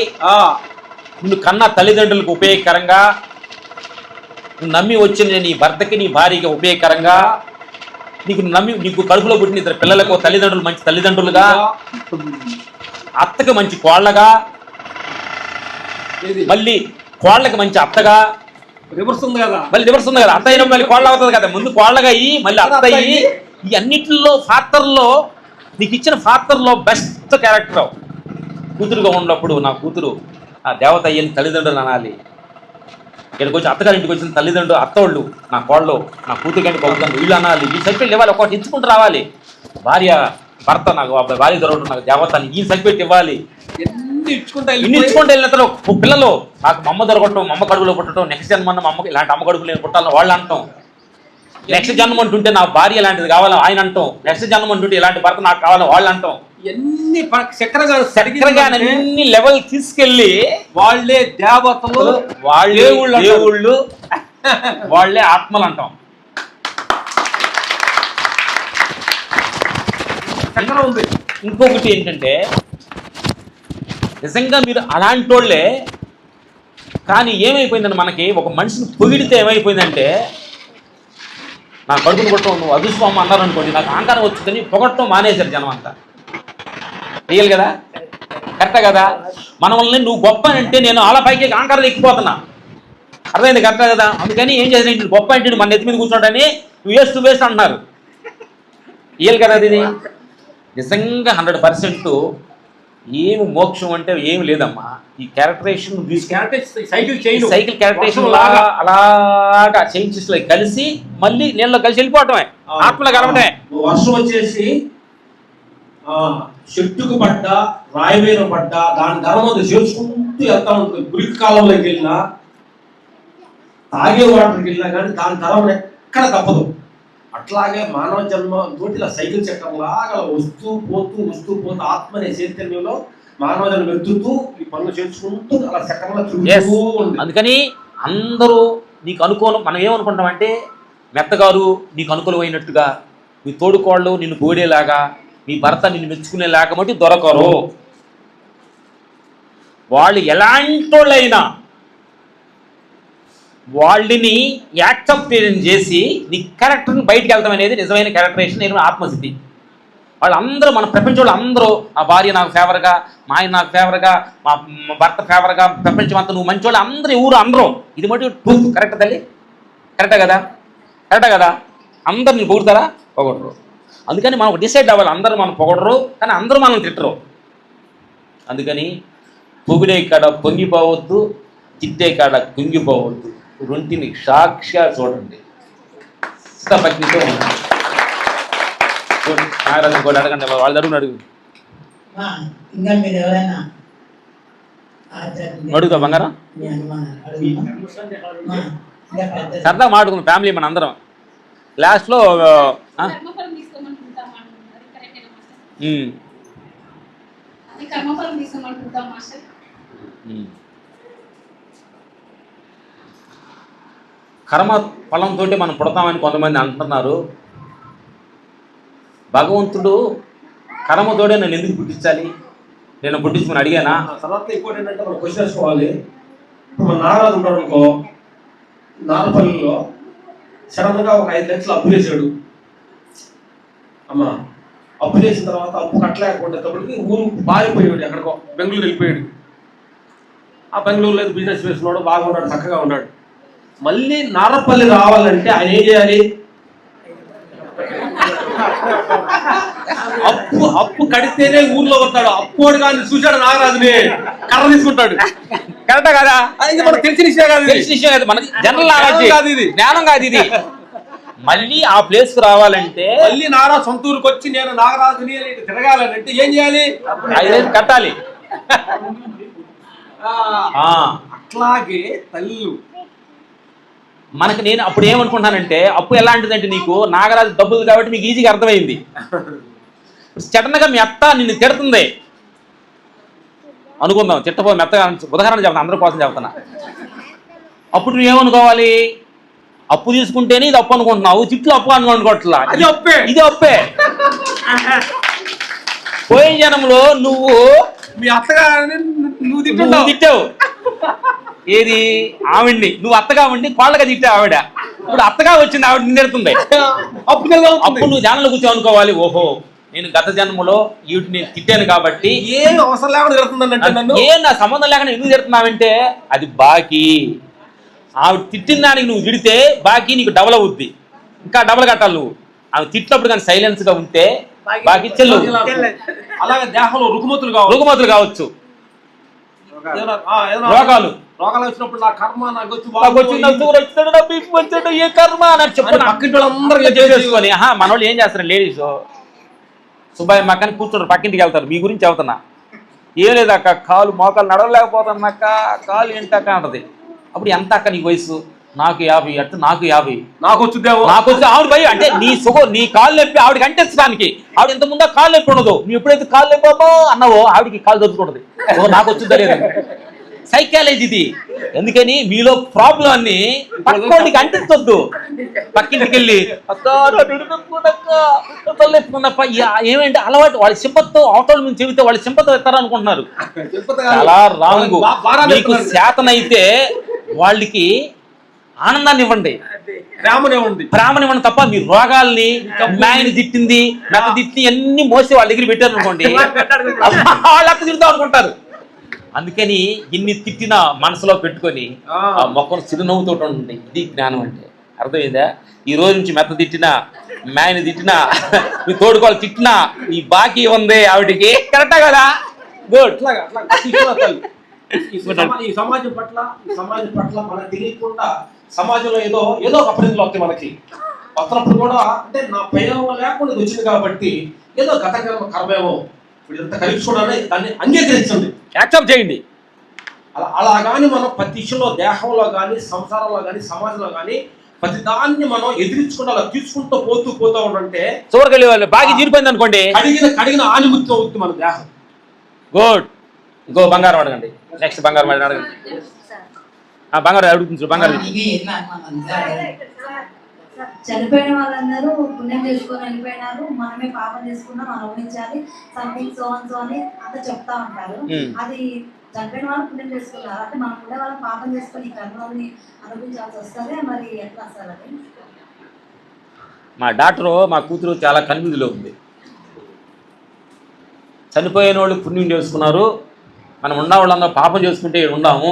నిన్ను కన్న తల్లిదండ్రులకు ఉపయోగకరంగా, నువ్వు నమ్మి వచ్చిన నీ భర్తకి, నీ భార్యకి ఉపయోగకరంగా, నీకు కడుపులో పుట్టిన 2 పిల్లలకు తల్లిదండ్రులు మంచి తల్లిదండ్రులుగా, అత్తకి మంచి కోళ్ళగా, మళ్ళీ కోళ్ళకి మంచి అత్తగా, రివర్స్ ఉంది కదా, మళ్ళీ రివర్స్ ఉంది కదా, అత్త అయినా మళ్ళీ కోళ్ళ అవుతుంది కదా, ముందు కోళ్ళగా అయ్యి మళ్ళీ అత్త అయ్యి, ఈ అన్నిటిలో పాత్రల్లో నీకు ఇచ్చిన పాత్రలో బెస్ట్ క్యారెక్టర్ కూతురుగా ఉన్నప్పుడు నా కూతురు ఆ దేవత అయ్యని తల్లిదండ్రులు అనాలి. ఇక్కడికి వచ్చి అత్తగారి ఇంటికి వచ్చిన తల్లిదండ్రులు, అత్తోళ్ళు, నా కోళ్ళు, నా కూతురు కంటే బాగుంటుంది వీళ్ళు అనాలి. ఈ సర్కిల్ ఇవ్వాలి, ఒకటి ఇచ్చుకుంటూ రావాలి. భార్య భర్త నాకు భార్య దొరకడం నాకు దేవత అని ఈ సర్టిఫికేట్ ఇవ్వాలి. ఎన్ని ఇచ్చుకుంటా ఇన్ని ఇచ్చుకుంటే వెళ్ళిన తర్వాత పిల్లలు నాకు మా అమ్మ దొరకటం, మా అమ్మ కడుపులో పుట్టడం, నెక్స్ట్ జన్మ మా అమ్మకి ఇలాంటి అమ్మ కడుపులో నేను పుట్టాలని వాళ్ళు అంటాం. నెక్స్ట్ జన్మ అంటుంటే నా భార్య ఇలాంటిది కావాలని ఆయన అంటాం. నెక్స్ట్ జన్మ అంటుంటే ఇలాంటి భర్త నాకు కావాలని వాళ్ళు అంటాం. ఎన్ని చక్రగా అన్ని లెవెల్ తీసుకెళ్ళి వాళ్ళే దేవతలు, వాళ్ళే దేవుళ్ళు, వాళ్ళే ఆత్మలు అంటాం. చక్రం ఉంది. ఇంకొకటి ఏంటంటే నిజంగా మీరు అలాంటి వాళ్ళే, కానీ ఏమైపోయిందంటే మనకి ఒక మనిషిని పొగిడితే ఏమైపోయిందంటే నా కడుపును కొట్టడం నువ్వు అదృష్టం అన్నారు అనుకోండి, నాకు అహంకారం వచ్చిందని పొగట్టడం మానేశారు జనం అంతా. రియల్ కదా, కరెక్టే కదా. మన వల్ల నువ్వు గొప్ప అంటే నేను అలా పైకి అహంకారం ఎక్కిపోతున్నా, అర్థమైంది కరెక్టే కదా. అందుకని ఏం చేసిన గొప్ప అంటే మన నెత్తి మీద కూర్చోడని నువ్వు వేస్ట్ అంటున్నారు. రియల్ కదా ఇది. నిజంగా 100% ఏమి మోక్షం అంటే ఏమి లేదమ్మా. ఈ క్యారెక్టరేషన్ సైకిల్ క్యారెక్టరేషన్ లాగా అలాగా చైన్స్ కలిసి మళ్ళీ నీళ్ళలో కలిసి వెళ్ళిపోవటమే, ఆత్మలో కలవటమే. వర్షం వచ్చేసి చెట్టుకు పడ్డా, రాయి మీద పడ్డా, దాని ధర్మం చేర్చుకుంటూ వెళ్తా ఉంటుంది. గురికి కాలంలోకి వెళ్ళినా, తాగే వాటర్కి వెళ్ళినా కానీ దాని ధర్మం ఎక్కడ తప్పదు. అట్లాగే మానవ జన్మ తోటి ఇలా సైకిల్ చక్రం లాగా వస్తూ పోతూ ఆత్మ అనే చైతన్యంలో మానవ జన్మ ఎత్తుతూ ఈ పనులు చేర్చుకుంటూ అలా చక్రంలో తిరుగుతూ ఉంది. అందుకని అందరూ నీకు అనుకూలం, మనం ఏమనుకుంటామంటే మెత్తగారు నీకు అనుకూలమైనట్టుగా, మీ తోడుకోళ్ళు నిన్ను పోడేలాగా, మీ భర్త నిన్ను మెచ్చుకునేలాగా మట్టి దొరకరు. వాళ్ళు ఎలాంటి వాళ్ళైనా వాళ్ళని యాక్సెప్ట్ చేసి నీ క్యారెక్టర్ని బయటికి వెళ్తాం అనేది నిజమైన క్యారెక్టరేషన్, నేను ఆత్మసిద్ధి. వాళ్ళందరూ మన ప్రపంచంలో అందరూ, ఆ భార్య నాకు ఫేవర్గా, మా ఆయన నాకు ఫేవర్గా, మా భర్త ఫేవర్గా, ప్రపంచం అంతా నువ్వు మంచి వాళ్ళు అందరూ ఊరు అందరూ. ఇది మటు ట్రూత్. కరెక్ట్ తల్లి, కరెక్టే కదా. అందరు నీ పొగుడతారా? పొగడరు. అందుకని మనం డిసైడ్ అవ్వాలి, అందరూ మనం పొగడరు కానీ అందరూ మనల్ని తిట్టరు. అందుకని పొగిడే కాడ పొంగిపోవద్దు, తిట్టే కాడ కుంగిపోవద్దు. రెంటిని సాక్షిగా చూడండి. స్థితపగ్నితో నాగరాజు కూడా అడగండి, వాళ్ళు అడుగు ఇంకా మీరు ఎవరైనా అడుగుతా బంగారం సరదా మాట్లాడుకున్నాం ఫ్యామిలీ మన అందరం. లాస్ట్లో కర్మ ఫలంతో మనం పుడతామని కొంతమంది అంటున్నారు. భగవంతుడు కర్మతోడే నన్ను ఎందుకు పుట్టించాలి, నేను పుట్టించుకుని అడిగానా? తర్వాత ఇంకోటి ఏంటంటే మనం క్వశ్చన్ వేసుకోవాలి. ఇప్పుడు మన నాగరాజు ఉంటాడు అనుకో, నాగపల్లిలో సడన్గా ఒక 5 లక్షలు అప్పు చేశాడు. అమ్మా అప్పు చేసిన తర్వాత అప్పు కట్టలేకపోయేటప్పటికి ఊరు పారిపోయాడు, ఎక్కడికో బెంగళూరు వెళ్ళిపోయాడు. ఆ బెంగళూరులో బిజినెస్ వేసుకున్నాడు, బాగున్నాడు, చక్కగా ఉన్నాడు. మళ్ళీ నారపల్లి రావాలంటే ఆయన ఏం చేయాలి? అప్పు కడితేనే ఊర్లో వస్తాడు. అప్పోడు కానీ చూశాడు నాగరాజుని, కర్ర తీసుకుంటాడు. కరెక్టా కదా? ఇది మనకు తెలిసిన విషయం కాదు, మన జనరల్ నాలెడ్జ్, జ్ఞానం కాదు ఇది. మళ్ళీ ఆ ప్లేస్ కు రావాలంటే మళ్ళీ నాగరాజు సొంత ఊరికి వచ్చి నేను నాగరాజుని తిరగాలంటే ఏం చేయాలి? 5 వేలు కట్టాలి. అట్లాగే తల్లు మనకు, నేను అప్పుడు ఏమనుకుంటానంటే అప్పు ఎలాంటిదంటే నీకు నాగరాజు డబ్బులు కాబట్టి మీకు ఈజీగా అర్థమైంది. సడన్గా మీ అత్త నిన్ను తిడుతుంది అనుకుందాం, తిట్టపో మెత్తగా ఉదాహరణ చెప్తాను, అందరి కోసం చెప్తున్నా. అప్పుడు నువ్వేమనుకోవాలి? అప్పు తీసుకుంటేనే ఇది అప్పు అనుకుంటున్నావు, తిట్లు అప్పు అనుకోవట్లా, ఇది అప్పే. పోయిన జనంలో నువ్వు మీ అత్తగారిని నువ్వు తిట్టావు. ఏది? ఆవిడ్ని నువ్వు అత్తగా ఉండి కోళ్ళగా తిట్టావు. ఆవిడ ఇప్పుడు అత్తగా వచ్చింది, ఆవిడ నిన్నెడుతుంది. అప్పుడు నువ్వు ధ్యానంలో కూర్చో అనుకోవాలి, ఓహో నేను గత జన్మలో వీటిని తిట్టాను కాబట్టి ఏం అవసరం లేకుండా తిడుతుందంటే, ఏం నా సంబంధం లేకుండా ఎందుకు తిడుతున్నావంటే అది బాకీ. ఆవిడ తిట్టిన దానికి నువ్వు తిడితే బాకీ నీకు డబల్ అవుద్ది, ఇంకా డబల్ కట్టాలి నువ్వు. ఆమె తిట్టినప్పుడు కానీ సైలెన్స్ గా ఉంటే బాకీ చెల్లు. అలాగే దేహంలో రుగ్మతులు కావచ్చు, రోగాలు వచ్చినప్పుడు నా కర్మ నాకు ఏ కర్మ నాకు చెప్పండి. పక్కింటి వాళ్ళందరూ చేసుకొని మనోళ్ళు ఏం చేస్తారు, లేడీస్ సుబ్బాయి మక్కని కూర్చుంటారు, పక్కింటికి వెళ్తారు. మీ గురించి చెబుతున్నా. ఏం లేదు అక్క, కాలు మోకాలు నడవలేకపోతాను అక్క, కాలు ఏంటక్క అంటది. అప్పుడు ఎంత అక్క నీకు వయసు? నాకు 50. అంటే నాకు 50. నాకు వచ్చుద్దేమో. నాకు వచ్చి ఆవిడ భయ అంటే నీ కాలు నొప్పి ఆవిడకి అంటించడానికి. ఆవిడ ఇంత ముందు కాలు నొప్పి ఉండదు. నువ్వు ఎప్పుడైతే కాలు నొప్పి అన్నావో ఆవిడకి కాలు దొరుకుతుంటది. నాకు వచ్చిందా లేదు. సైకాలజీ ఇది. ఎందుకని మీలో ప్రాబ్లం అన్ని పక్కోడికి అంటించొద్దు. పక్కింటికి వెళ్ళి తలెత్తుకున్నప్ప ఏమేంటి అలవాటు, వాళ్ళ సింపత్తో అవతల నుంచి చెబితే వాళ్ళ సింపతో ఇస్తారనుకుంటున్నారు. చాలా రాంగు. మీకు శాతనైతే వాళ్ళకి ఆనందాన్ని ఇవ్వండి, ప్రేమనివ్వండి తప్ప మీ రోగాల్ని, అమ్మాయిని తిట్టింది, మెత్త తిట్టి అన్ని మోసి వాళ్ళ దగ్గర పెట్టారు అనుకోండి, వాళ్ళు అక్క తిడతాం అనుకుంటారు. అందుకని ఇన్ని తిట్టిన మనసులో పెట్టుకొని ఆ మొక్కను చిరునవ్వుతో ఉండండి. ఇది జ్ఞానం అంటే. అర్థమైందా? ఈ రోజు నుంచి మెత్త తిట్టినా, అమ్మాయిని తిట్టినా, మీ తోడుకోవాలి తిట్టినా ఈ బాకీ ఉంది ఆవిడికి. కరెక్టా కదా? గుడ్. ఈ సమాజం పట్ల మనకు తెలియకుండా సమాజంలో ఏదో ఒక అపరిధులు వస్తాయి మనకి. వస్తున్నప్పుడు కూడా అంటే నా ప్రయోగం లేకుండా ఇది వచ్చింది కాబట్టి ఏదో గత కర్మేమో ఇదంతా కలిపించుకోవడాన్ని దాన్ని అంగీకరించండి, యాక్సెప్ట్ చేయండి. అలా కానీ మనం ప్రతి విషయంలో, దేహంలో కానీ, సంసారంలో కానీ, సమాజంలో కానీ ప్రతి దాన్ని మనం ఎదిరించుకుంటూ అలా తీసుకుంటూ పోతూ ఉండంటే చివరికి వాళ్ళు బాగా జీరిపోయింది అనుకోండి, కడిగిన ఆనిముత్యం అవుతుంది మన దేహం. గుడ్. ఇంకో బంగారం అడగండి. నెక్స్ట్ బంగారం అడగండి. బంగారం అడుగుతుంది. బంగారం చనిపోయిన వాళ్ళందరూ పుణ్యం చేసుకొని వెళ్ళిపోయినారు, మనమే పాపం చేసుకున్నాం, మనం ఊహించాలి సంథింగ్ సో అని అంతా చెప్తా ఉంటారు. అది చనిపోయిన వాళ్ళు పుణ్యం చేసుకున్నారు అంటే మనం కూడా వాళ్ళు పాపం చేసుకొని ఈ కర్మల్ని అనుభవించాల్సి వస్తుంది. మరి ఎట్లా అసలు అది? మా డాక్టరు మా కూతురు చాలా కన్ఫ్యూజ్లో ఉంది. చనిపోయిన వాళ్ళు పుణ్యం చేసుకున్నారు, మనం ఉన్న వాళ్ళందరూ పాపం చేసుకుంటే ఇక్కడ ఉండాము,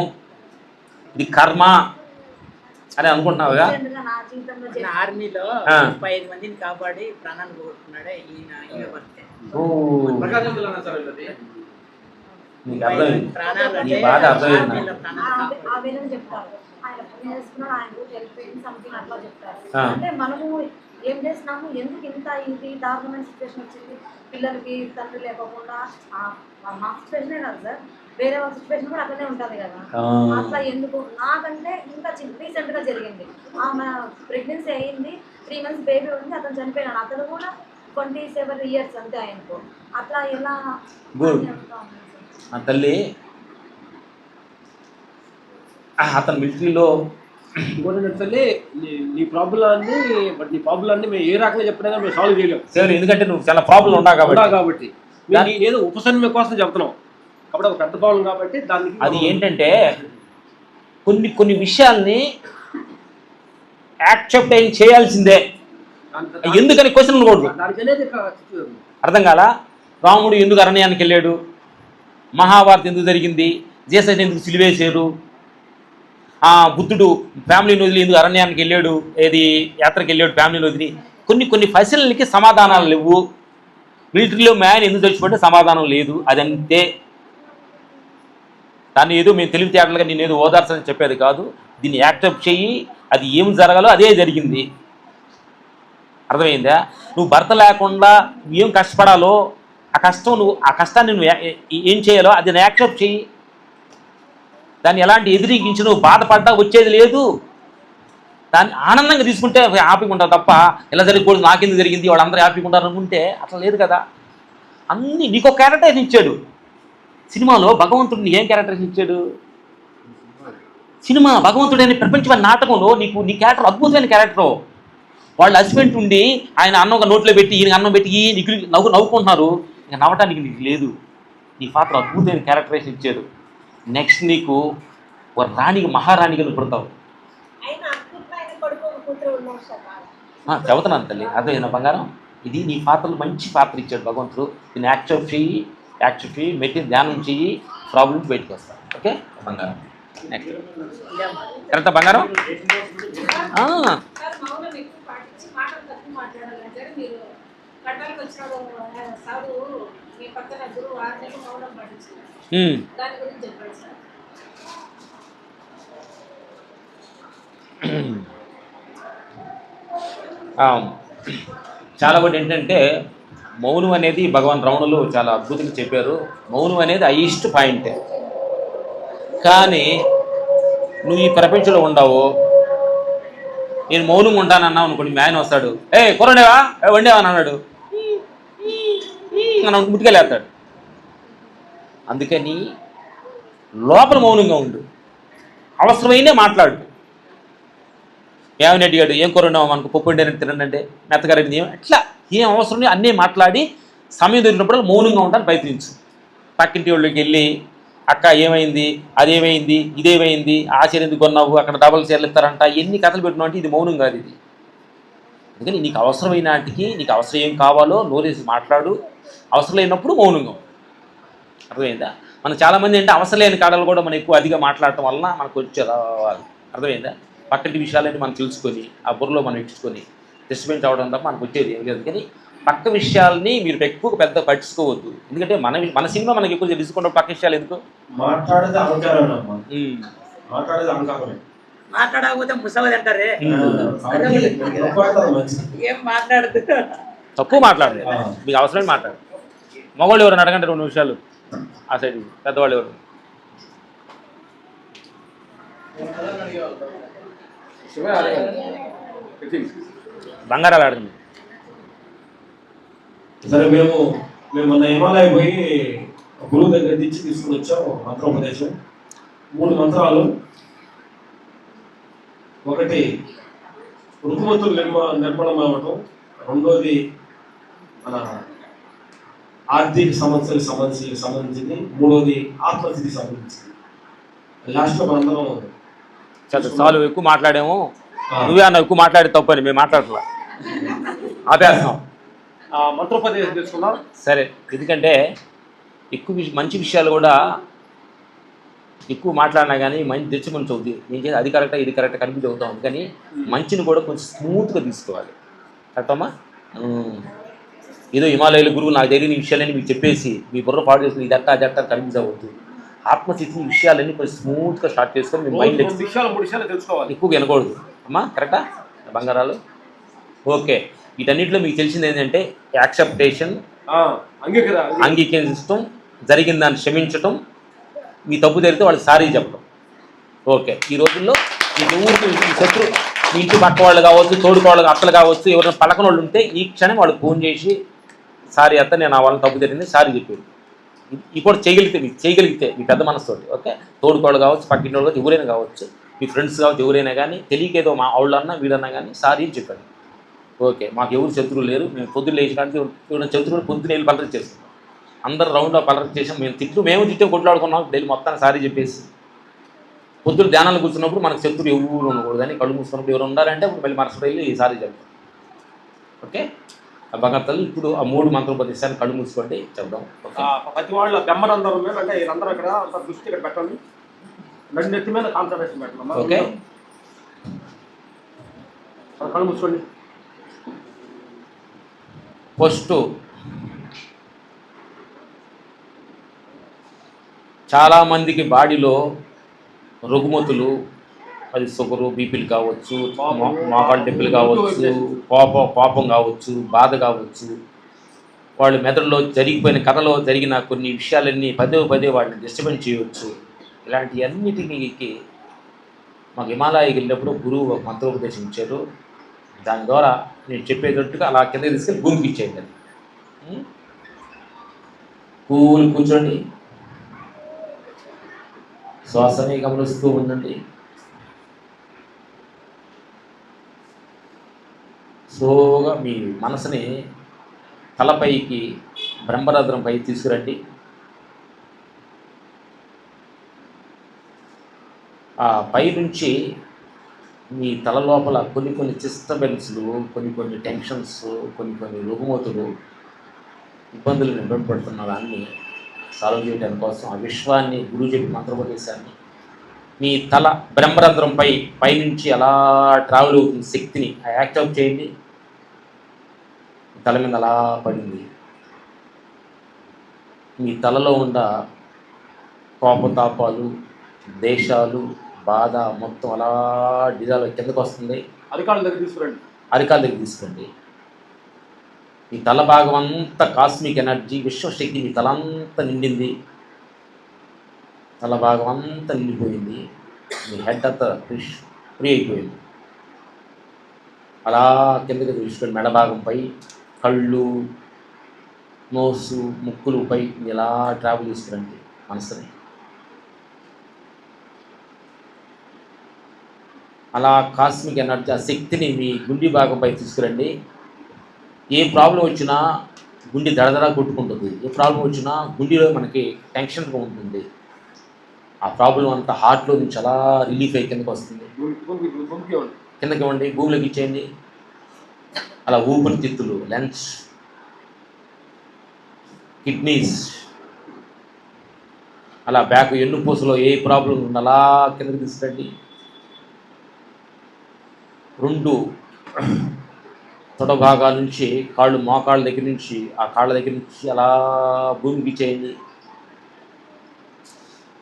ఇది కర్మ అని అనుకుంటున్నావుగా? ఆర్మీలో 35 మందిని కాపాడి ప్రాణాలు పోగొట్టుకున్నాడే ఈయన భర్తే. బాగా అర్థమైంది. ఆయన పుణ్యం చేసుకున్నాడు, ఆయన కూడా వెళ్ళిపోయింది సంథింగ్ అట్లా చెప్తారు. అంటే మనము ఏం చేసినాము, ఎందుకు ఇంత ఇది దారుణమైన సిచ్యువేషన్ వచ్చింది, పిల్లలకి తండ్రి లేకపోకుండా మా సిచ్యువేషనే కాదు సార్, వేరే వాళ్ళ సిచ్యువేషన్ కూడా అట్లనే ఉంటుంది కదా. అట్లా ఎందుకు? నాకంటే ఇంకా రీసెంట్ గా జరిగింది. ఆమె ప్రెగ్నెన్సీ అయ్యింది, 3 months బేబీ ఉంది, అతను చనిపోయినాడు. అతను కూడా 27 years అంతే ఆయనకు. అట్లా ఎలా? ఆ తల్లి అతను మిలిటరీలో తల్లి నీ ప్రాబ్లాన్ని మేము ఏ రకంగా చెప్పినా మేము సాల్వ్ చేయలేము సార్. ఎందుకంటే నువ్వు చాలా ప్రాబ్లం ఉన్నావు కాబట్టి ఏదో ఉపశమనం కోసం చెప్తున్నాం కాబట్టి ఒక పెద్ద ప్రాబ్లం కాబట్టి దానికి అది ఏంటంటే కొన్ని విషయాల్ని యాక్సెప్ట్ చేయాల్సిందే. ఎందుకని క్వశ్చన్ కూడా అర్థం కాలా? రాముడు ఎందుకు అరణ్యానికి వెళ్ళాడు, మహాభారతం ఎందుకు జరిగింది, జీసస్ ఎందుకు సిలివేశారు, బుద్ధుడు ఫ్యామిలీని వదిలి ఎందుకు అరణ్యానికి వెళ్ళాడు, ఏది యాత్రకి వెళ్ళాడు ఫ్యామిలీని వదిలి. కొన్ని ప్రశ్నలకి సమాధానాలు లేవు. మిలిటరీలో మ్యాన్ ఎందుకు చచ్చిపోతే సమాధానం లేదు. అదంతే. దాన్ని ఏదో మేము తెలివితేటలుగా నేను ఏదో ఓదార్చని చెప్పేది కాదు. దీన్ని యాక్సెప్ట్ చెయ్యి. అది ఏం జరగాలో అదే జరిగింది. అర్థమైందా? నువ్వు భర్త లేకుండా ఏం కష్టపడాలో ఆ కష్టాన్ని నువ్వు ఏం చేయాలో అది యాక్సెప్ట్ చెయ్యి. దాన్ని ఎలాంటి ఎదిరించి నువ్వు బాధపడ్డా వచ్చేది లేదు. దాన్ని ఆనందంగా తీసుకుంటే హ్యాపీగా ఉంటావు తప్ప ఇలా జరిగిపోదు నాకెందుకు జరిగింది వాళ్ళందరూ హ్యాపీగా ఉంటారు అనుకుంటే అట్లా లేదు కదా. అన్నీ నీకు క్యారెక్టరేషన్ ఇచ్చాడు. సినిమాలో భగవంతుడిని ఏం క్యారెక్టరేషన్ ఇచ్చాడు? సినిమా భగవంతుడైన ప్రపంచమైన నాటకంలో నీ క్యారెక్టర్ అద్భుతమైన క్యారెక్టర్. వాళ్ళు హస్బెండ్ ఉండి ఆయన అన్నం ఒక నోట్లో పెట్టి ఈయన అన్నం పెట్టి నీకు నవ్వుకుంటున్నారు. ఇంకా నవ్వటానికి నీకు లేదు. నీ పాత్ర అద్భుతమైన క్యారెక్టరేషన్ ఇచ్చారు. నెక్స్ట్ నీకు ఒక రాణికి మహారాణిగా నువ్వు పుడతావు. చదువుతున్నాను తల్లి, అర్థమైందా బంగారం? ఇది నీ పాత్రలు మంచి పాత్ర ఇచ్చాడు భగవంతుడు. దీన్ని యాక్సెప్ట్ చెయ్యి, మెట్టి ధ్యానం చెయ్యి, ప్రాబ్లమ్స్ బయటకు వస్తాయి. ఓకే బంగారం? నెక్స్ట్ కరెక్టా బంగారం? చాలా ఒకటి ఏంటంటే మౌనం అనేది భగవాన్ రమణులు చాలా అద్భుతంగా చెప్పారు. మౌనం అనేది హైయెస్ట్ పాయింటే. కానీ నువ్వు ఈ ప్రపంచంలో ఉండవు, నేను మౌనంగా ఉంటానన్నావు అనుకోండి, మీ ఆయన వస్తాడు, ఏ కూరండేవా వండేవా అని అన్నాడు, మనం ముట్టుకెళ్ళేస్తాడు. అందుకని లోపల మౌనంగా ఉండు, అవసరమైనే మాట్లాడు. ఏమని అడిగాడు, ఏం కూర ఉండవు మనకు, పప్పు వండేనట్టు తినండి, మెత్తగారెడ్డి ఏం, అట్లా ఏం అవసరం అన్నీ మాట్లాడి సమయం దొరికినప్పుడు మౌనంగా ఉండడానికి ప్రయత్నించు. పక్కింటి వాళ్ళకి వెళ్ళి, అక్క ఏమైంది, అదేమైంది, ఇదేమైంది, ఆ చీర ఎందుకు కొన్నావు, అక్కడ డబల్ చీరలు ఇస్తారంట, ఎన్ని కథలు పెట్టినావు అంటే ఇది మౌనం కాదు. ఇది అందుకని నీకు అవసరమైన నాటికి నీకు అవసరం ఏం కావాలో నోరేసి మాట్లాడు, అవసరం లేనప్పుడు మౌనంగా. అర్థమైందా? మనం చాలామంది అంటే అవసరం లేని కాడలు కూడా మనం ఎక్కువ అధిగా మాట్లాడటం వలన మనకు వచ్చి రావాలి. అర్థమైందా? పక్కటి విషయాలన్నీ మనం తెలుసుకొని ఆ బుర్రలో మనం ఇచ్చుకొని డిస్టర్బెన్స్ అవ్వడం తప్ప మనకు వచ్చేది ఏం లేదు. కానీ పక్క విషయాల్ని మీరు ఎక్కువ పెద్ద పట్టించుకోవద్దు. ఎందుకంటే మన సినిమా మనకి ఎక్కువ తెలుసుకుంటాం, పక్క విషయాలు ఎందుకు మాట్లాడితే అహంకారం, మాట్లాడేది అహంకారం, మాట్లాడకపోతే ముసవది అంటారే, ఏం మాట్లాడదు, తక్కువ మాట్లాడదు, మీకు అవసరమే మాట్లాడు. మగవాళ్ళు ఎవరైనా అడగండి 2 నిమిషాలు, ఆ సైడ్ పెద్దవాళ్ళు ఎవరు. బంగారాలు అడగండి. సరే, మేము మొన్న హిమాలయ పోయి గురువు దగ్గర తీసుకుని వచ్చాం మంత్రోపదేశం. 3 మంత్రాలు. ఒకటి రుగ్మతులు నిర్మూలన అవ్వటం, రెండోది మన ఆర్థిక సమస్యలకు సంబంధించింది, మూడోది ఆత్మస్థితికి సంబంధించింది. లాస్ట్లో మనందరం చాలు ఎక్కువ మాట్లాడాము, నువ్వే అన్న ఎక్కువ మాట్లాడి తప్పని మేము మాట్లాడట్లా, ఆపేస్తాం. మంత్రోపదేశం తీసుకున్నాం. సరే, ఎందుకంటే ఎక్కువ మంచి విషయాలు కూడా ఎక్కువ మాట్లాడినా కానీ మంచి తెచ్చి మంచి అవుతుంది. నేను చేసి అది కరెక్టా ఇది కరెక్టా కనిపించి అవుతాం. కానీ మంచిని కూడా కొంచెం స్మూత్గా తీసుకోవాలి. కరెక్టమ్మా? ఏదో హిమాలయాల గురువు నాకు తెలియని విషయాలన్నీ మీకు చెప్పేసి మీ బుర్ర పాడు చేసుకుని ఇది అట్టా అది అట్టా కనిపించవద్దు. ఆత్మస్థితి విషయాలన్నీ కొంచెం స్మూత్గా స్టార్ట్ చేసుకొని మీ మైండ్ 3 విషయాలు తెలుసుకోవాలి, ఎక్కువగా వినకూడదు. అమ్మా కరెక్టా బంగారాలు? ఓకే. వీటన్నిటిలో మీకు తెలిసింది ఏంటంటే యాక్సెప్టేషన్, అంగీకరించడం, జరిగిన దాన్ని క్షమించటం, మీ తప్పు జరిగితే వాళ్ళకి సారీ చెప్పడం. ఓకే. ఈ రోజుల్లో మీకు ఊరికి మీ శత్రు, మీ ఇంటి పక్క వాళ్ళు కావచ్చు, తోడుకోళ్ళు అత్తలు కావచ్చు, ఎవరైనా పలకన వాళ్ళు ఉంటే ఈ క్షణం వాళ్ళు ఫోన్ చేసి సారీ అత్త నేను ఆ వాళ్ళని తప్పు జరిగింది సారీ చెప్పేది. ఇది కూడా చేయగలిగితే మీ పెద్ద మనసుతోటి. ఓకే. తోడుకోళ్ళు కావచ్చు, పక్కింటి వాళ్ళు కావచ్చు, ఎవరైనా కావచ్చు, మీ ఫ్రెండ్స్ కావచ్చు, ఎవరైనా కానీ తెలియకేదో మా వాళ్ళన్నా వీళ్ళన్నా కానీ సారీ చెప్పండి. ఓకే. మాకు ఎవరు శత్రువులు లేరు, మేము పొద్దున్న లేచి కానీ ఎవరైనా శత్రువులు పొద్దున్న వెళ్ళి పలకరించి చేస్తాం, అందరూ రౌండ్లో పలకరించి చేసాం, మేము తిట్టే కొట్లాడుకున్నాం డైలీ మొత్తాన్ని సారీ చెప్పేసి పొద్దున్న ధ్యానాలు కూర్చున్నప్పుడు మనకు శత్రువు ఎవరు ఉండకూడదు అని కళ్ళు మూసుకున్నప్పుడు ఎవరు ఉండాలంటే మళ్ళీ మరుసటి వెళ్ళి సారీ చెప్తాం. ఓకే. భగవతలు ఇప్పుడు ఆ 3 మంత్రోపదేశాన్ని కళ్ళు మూసుకోండి చెప్దాం. ప్రతి వాళ్ళ బెమ్మరందరూ అంటే వీళ్ళందరూ ఇక్కడ దృష్టి ఇక్కడ పెట్టండి, నెత్తి మీద కాన్సన్ట్రేషన్ పెట్టండి. ఓకే. కళ్ళు మూసుకోండి. ఫస్ట్ చాలామందికి బాడీలో రుగ్మతులు, అది షుగరు, బీపీలు కావచ్చు, మోకాళ్ళ నొప్పులు కావచ్చు, కోపం కావచ్చు, బాధ కావచ్చు, వాళ్ళు మెదడులో జరిగిపోయిన కథలో జరిగిన కొన్ని విషయాలన్నీ పదే వాళ్ళని డిస్టర్బెన్స్ చేయవచ్చు. ఇలాంటివన్నిటికి మాకు హిమాలయకి వెళ్ళినప్పుడు గురువు మంత్రోపదేశం ఇచ్చారు. దాని ద్వారా నేను చెప్పేటట్టుగా అలా కింద తీసుకెళ్ళి భూమికి ఇచ్చేయండి. కూర్చోండి, శ్వాసని గమనిస్తూ ఉండండి. స్లోగా మీ మనసుని తలపైకి బ్రహ్మరంధ్రంపై తీసుకురండి. ఆ పై నుంచి మీ తల లోపల కొన్ని డిస్టర్బెన్స్లు, కొన్ని టెన్షన్స్, కొన్ని రుగ్మతులు, ఇబ్బందులు నింపబడుతున్న దాన్ని సాల్వ్ చేయడం కోసం ఆ విశ్వాన్ని గురువు చెప్పి మంత్రోపదేశాన్ని మీ తల బ్రహ్మరంధ్రంపై పైనుంచి అలా ట్రావెల్ అవుతుంది శక్తిని యాక్టివేట్ చేయండి. తల మీద అలా పడింది. మీ తలలో ఉన్న కోపతాపాలు, దేశాలు, బాధ మొత్తం అలా డిజాల్వ్ కిందకు వస్తుంది. అరికాళ్ళ దగ్గర తీసుకురండి. అరికాళ్ళ దగ్గర తీసుకోండి. మీ తల భాగం అంతా కాస్మిక్ ఎనర్జీ, విశ్వశక్తి మీ తలంతా నిండింది. తల భాగం అంతా నిండిపోయింది. మీ హెడ్ అంతా ఫ్రీ అయిపోయింది. అలా కిందకి చూసుకొని మెడ భాగంపై, కళ్ళు, నోసు, ముక్కులుపై ఇలా ట్రావెల్ చేసుకురండి మనసుని. అలా కాస్మిక్ ఎనర్జీ ఆ శక్తిని మీ గుండె భాగంపై తీసుకురండి. ఏ ప్రాబ్లం వచ్చినా గుండె దడదడ కొట్టుకుంటుంది. ఏ ప్రాబ్లం వచ్చినా గుండెలో మనకి టెన్షన్గా ఉంటుంది. ఆ ప్రాబ్లం అంతా హార్ట్లో నుంచి అలా రిలీఫ్ అయ్యి కిందకి వస్తుంది. కిందకి ఇవ్వండి, భూమిలోకి ఇచ్చేయండి. అలా ఊపిరితిత్తులు, లంగ్స్, కిడ్నీస్, అలా బ్యాక్ ఎన్నుపూసలో ఏ ప్రాబ్లం ఉందో అలా కిందకి తీసుకురండి. 2 తొడ భాగాల నుంచి కాళ్ళు, మోకాళ్ళ దగ్గర నుంచి, ఆ కాళ్ళ దగ్గర నుంచి అలా భూమికి చేయండి.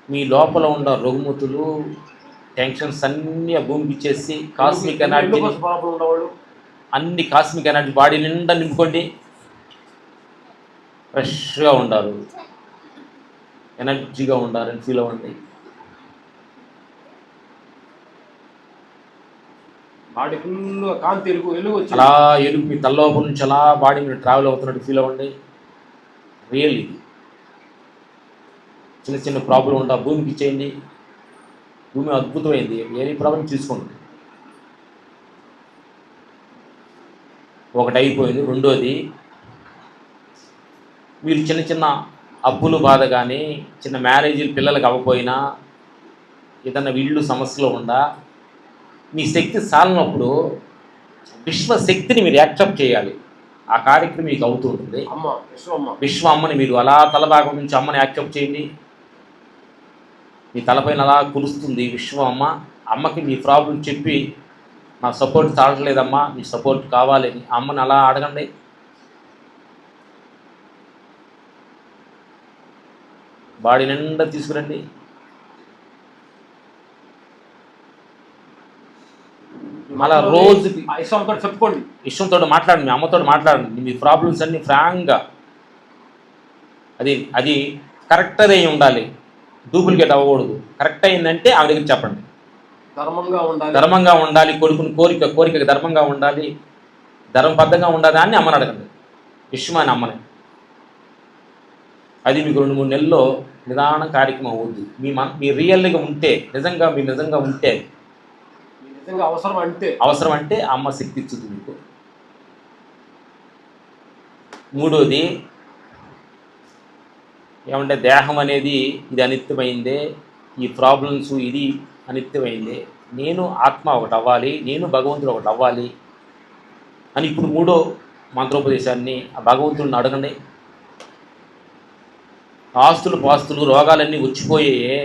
మీ లోపల ఉన్న రుగ్మతులు, టెన్షన్స్ అన్నీ ఆ భూమికి ఇచ్చేసి కాస్మిక్ ఎనర్జీ, అన్ని కాస్మిక్ ఎనర్జీ బాడీ నిండా నింపుకోండి. ఫ్రెష్గా ఉండాలి, ఎనర్జీగా ఉండాలని ఫీల్ అవ్వండి. బాడీ ఫుల్ కాంతి వెలుగు అలా ఎలుగు మీ తలలోపల నుంచి అలా బాడీ మీరు ట్రావెల్ అవుతున్నట్టు ఫీల్ అవ్వండి. రియల్ ఇది. చిన్న చిన్న ప్రాబ్లం ఉంటే ఆ భూమికి ఇచ్చేయండి. భూమి అద్భుతమైంది. ఏ ప్రాబ్లం తీసుకోండి. ఒకటి అయిపోయింది. రెండోది, మీరు చిన్న చిన్న అప్పులు బాధ కానీ, చిన్న మ్యారేజీలు పిల్లలకు అవ్వకపోయినా, ఏదన్నా ఇళ్ళు సమస్యలు ఉందా, మీ శక్తి సాలినప్పుడు విశ్వశక్తిని మీరు యాక్సెప్ట్ చేయాలి. ఆ కార్యక్రమం మీకు అవుతూ ఉంటుంది. విశ్వ అమ్మని మీరు అలా తల భాగం నుంచి అమ్మని యాక్సెప్ట్ చేయండి. మీ తలపైన అలా కురుస్తుంది విశ్వ అమ్మ. అమ్మకి మీ ప్రాబ్లం చెప్పి, నా సపోర్ట్ తాగట్లేదమ్మా, మీ సపోర్ట్ కావాలని అమ్మని అలా అడగండి. బాడీ నిండా తీసుకురండి. అలా రోజుకి ఇష్టంతో చెప్పుకోండి, ఇష్టంతో మాట్లాడండి, మీ అమ్మతో మాట్లాడండి. మీ ప్రాబ్లమ్స్ అన్నీ ఫ్రాంక్గా, అది కరెక్ట్ అయి ఉండాలి, డూప్లికేట్ అవ్వకూడదు. కరెక్ట్ అయిందంటే ఆమె దగ్గర చెప్పండి. ధర్మంగా ఉండాలి, కొడుకుని కోరిక ధర్మంగా ఉండాలి, ధర్మబద్ధంగా ఉండాలి అని అమ్మని అడగండి. విశ్వమాని అమ్మని. అది మీకు 2-3 నెలల్లో నిదానం కార్యక్రమం అవుద్ది. మీ రియల్గా ఉంటే, మీరు నిజంగా ఉంటే, అవసరం అంటే అమ్మ శక్తి ఇచ్చుద్ది మీకు. మూడోది ఏమంటే, దేహం అనేది ఇది అనిత్యమైందే, ఈ ప్రాబ్లమ్స్ ఇది అనిత్యమైందే, నేను ఆత్మ ఒకటి అవ్వాలి, నేను భగవంతుడు ఒకటి అవ్వాలి అని ఇప్పుడు 3వ మంత్రోపదేశాన్ని ఆ భగవంతుడిని అడగండి. ఆస్తులు పాస్తులు రోగాలన్నీ వచ్చిపోయాయే,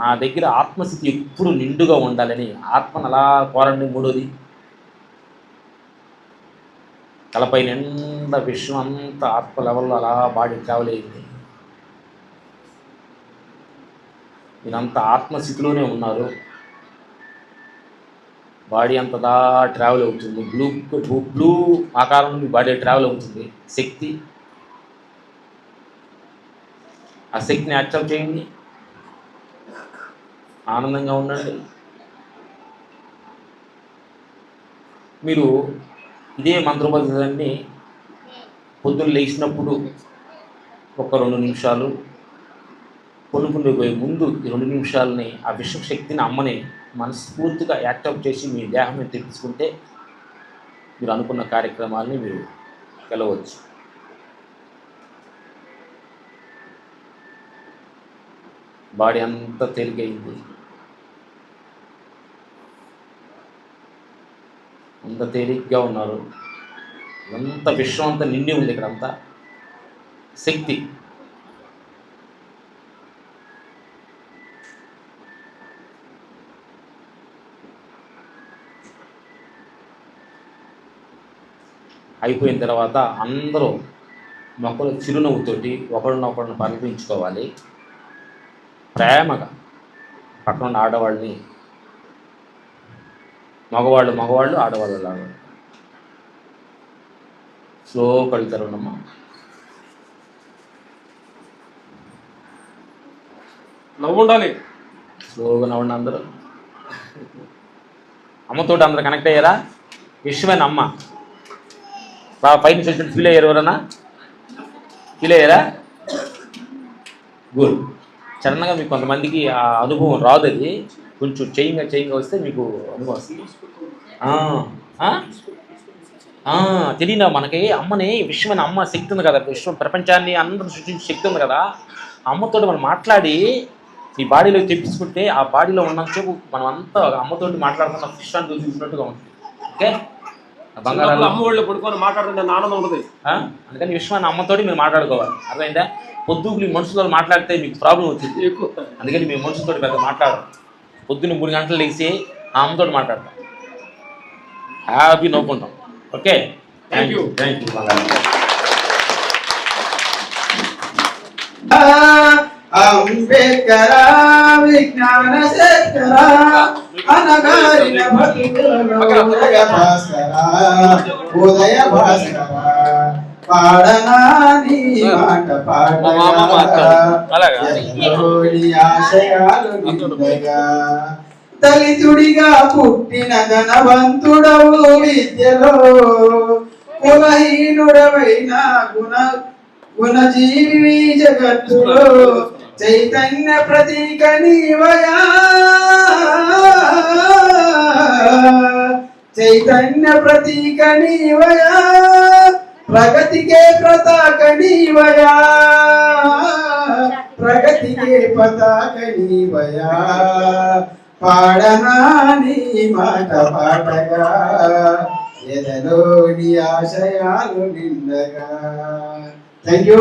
నా దగ్గర ఆత్మస్థితి ఎప్పుడు నిండుగా ఉండాలని ఆత్మను అలా కోరండి. 3వది, తలపై నిండా విశ్వం అంతా ఆత్మ లెవెల్లో అలా బాడీ ట్రావెల్ అయింది. మీరంతా ఆత్మస్థితిలోనే ఉన్నారు. బాడీ అంతదా ట్రావెల్ అవుతుంది. బ్లూ ఆకారంలో మీ బాడీ ట్రావెల్ అవుతుంది శక్తి. ఆ శక్తిని యాక్సెప్ట్ చేయండి. ఆనందంగా ఉండండి. మీరు ఇదే మంత్రోపదేశాన్ని పొద్దున్న లేచినప్పుడు ఒక 2 నిమిషాలు, కొనుక్కునే పోయే ముందు ఈ 2 నిమిషాలని ఆ విశ్వశక్తిని అమ్మని మనస్ఫూర్తిగా యాక్సెప్ట్ చేసి మీ దేహం మీద తెప్పించుకుంటే మీరు అనుకున్న కార్యక్రమాలని మీరు గెలవచ్చు. బాడీ అంతా తేలికైంది. అంత తేలిగ్గా ఉన్నారు. అంత విశ్వం అంతా నిండి ఉంది. ఇక్కడంతా శక్తి. అయిపోయిన తర్వాత అందరూ మొక్కలు చిరునవ్వుతోటి ఒకరినొకరిని పలకరించుకోవాలి. ప్రేమగా పక్కన ఉన్న ఆడవాళ్ళని, మగవాళ్ళు ఆడవాళ్ళు స్లో కడుగుతారు ఉండమ్మా. నవ్వు ఉండాలి. స్లోగా నవ్వండి అందరూ. అమ్మతోటి అందరు కనెక్ట్ అయ్యారా? విషయమైన అమ్మ బాగా పైన వచ్చినట్టు ఫీల్ అయ్యారు ఎవరన్నా? ఫీల్ అయ్యారా? గుడ్. సడన్గా మీకు కొంతమందికి ఆ అనుభవం రాదు, అది కొంచెం చేయింగా వస్తే మీకు అనుభవం వస్తుంది. తెలియదా మనకి అమ్మని విశ్వమైన అమ్మ శక్తి ఉంది కదా, విశ్వం ప్రపంచాన్ని అందరూ సృష్టించే శక్తి ఉంది కదా. అమ్మతోటి మనం మాట్లాడి ఈ బాడీలో తెప్పించుకుంటే ఆ బాడీలో ఉన్నంతసేపు మనం అంతా అమ్మతోటి మాట్లాడుతున్న విశ్వాన్ని చూసినట్టుగా ఉంటుంది. ఓకే, బంగారం అమ్మ వాళ్ళు పడుకొని మాట్లాడుతుంటే ఆనందం ఉంటుంది. అందుకని విశ్వాన్ని అమ్మతోటి మీరు మాట్లాడుకోవాలి. అర్థమైందా? పొద్దుగులు మనుషులతో మాట్లాడితే మీకు ప్రాబ్లం వచ్చింది ఎక్కువ. అందుకని మేము మనుషులతో పెద్ద మాట్లాడడం. పొద్దున్న 3 గంటలు లేచి ఆ అమ్మతోటి మాట్లాడతాం, happy నవ్వుకుంటాం. Okay, thank you Ambedkar విజ్ఞాన శేఖర అనగారిన ఉదయ భాస్కర ఉదయ భాస్కర పాడనా నీ మాట ఆశయాలు నిండగా దళితుడిగా పుట్టిన ధనవంతుడవు విద్యలో కులహీనుడవైన గుణజీవి జగత్తులో చైతన్య ప్రతీక నీవయా చైతన్య ప్రతీక నీవయా ప్రగతికే పతాక నీవయా ప్రగతికే పతాక నీవయా పాడనా నీ మాట పాటగా ఎదలోని ఆశయాలు నిండగా. Thank you.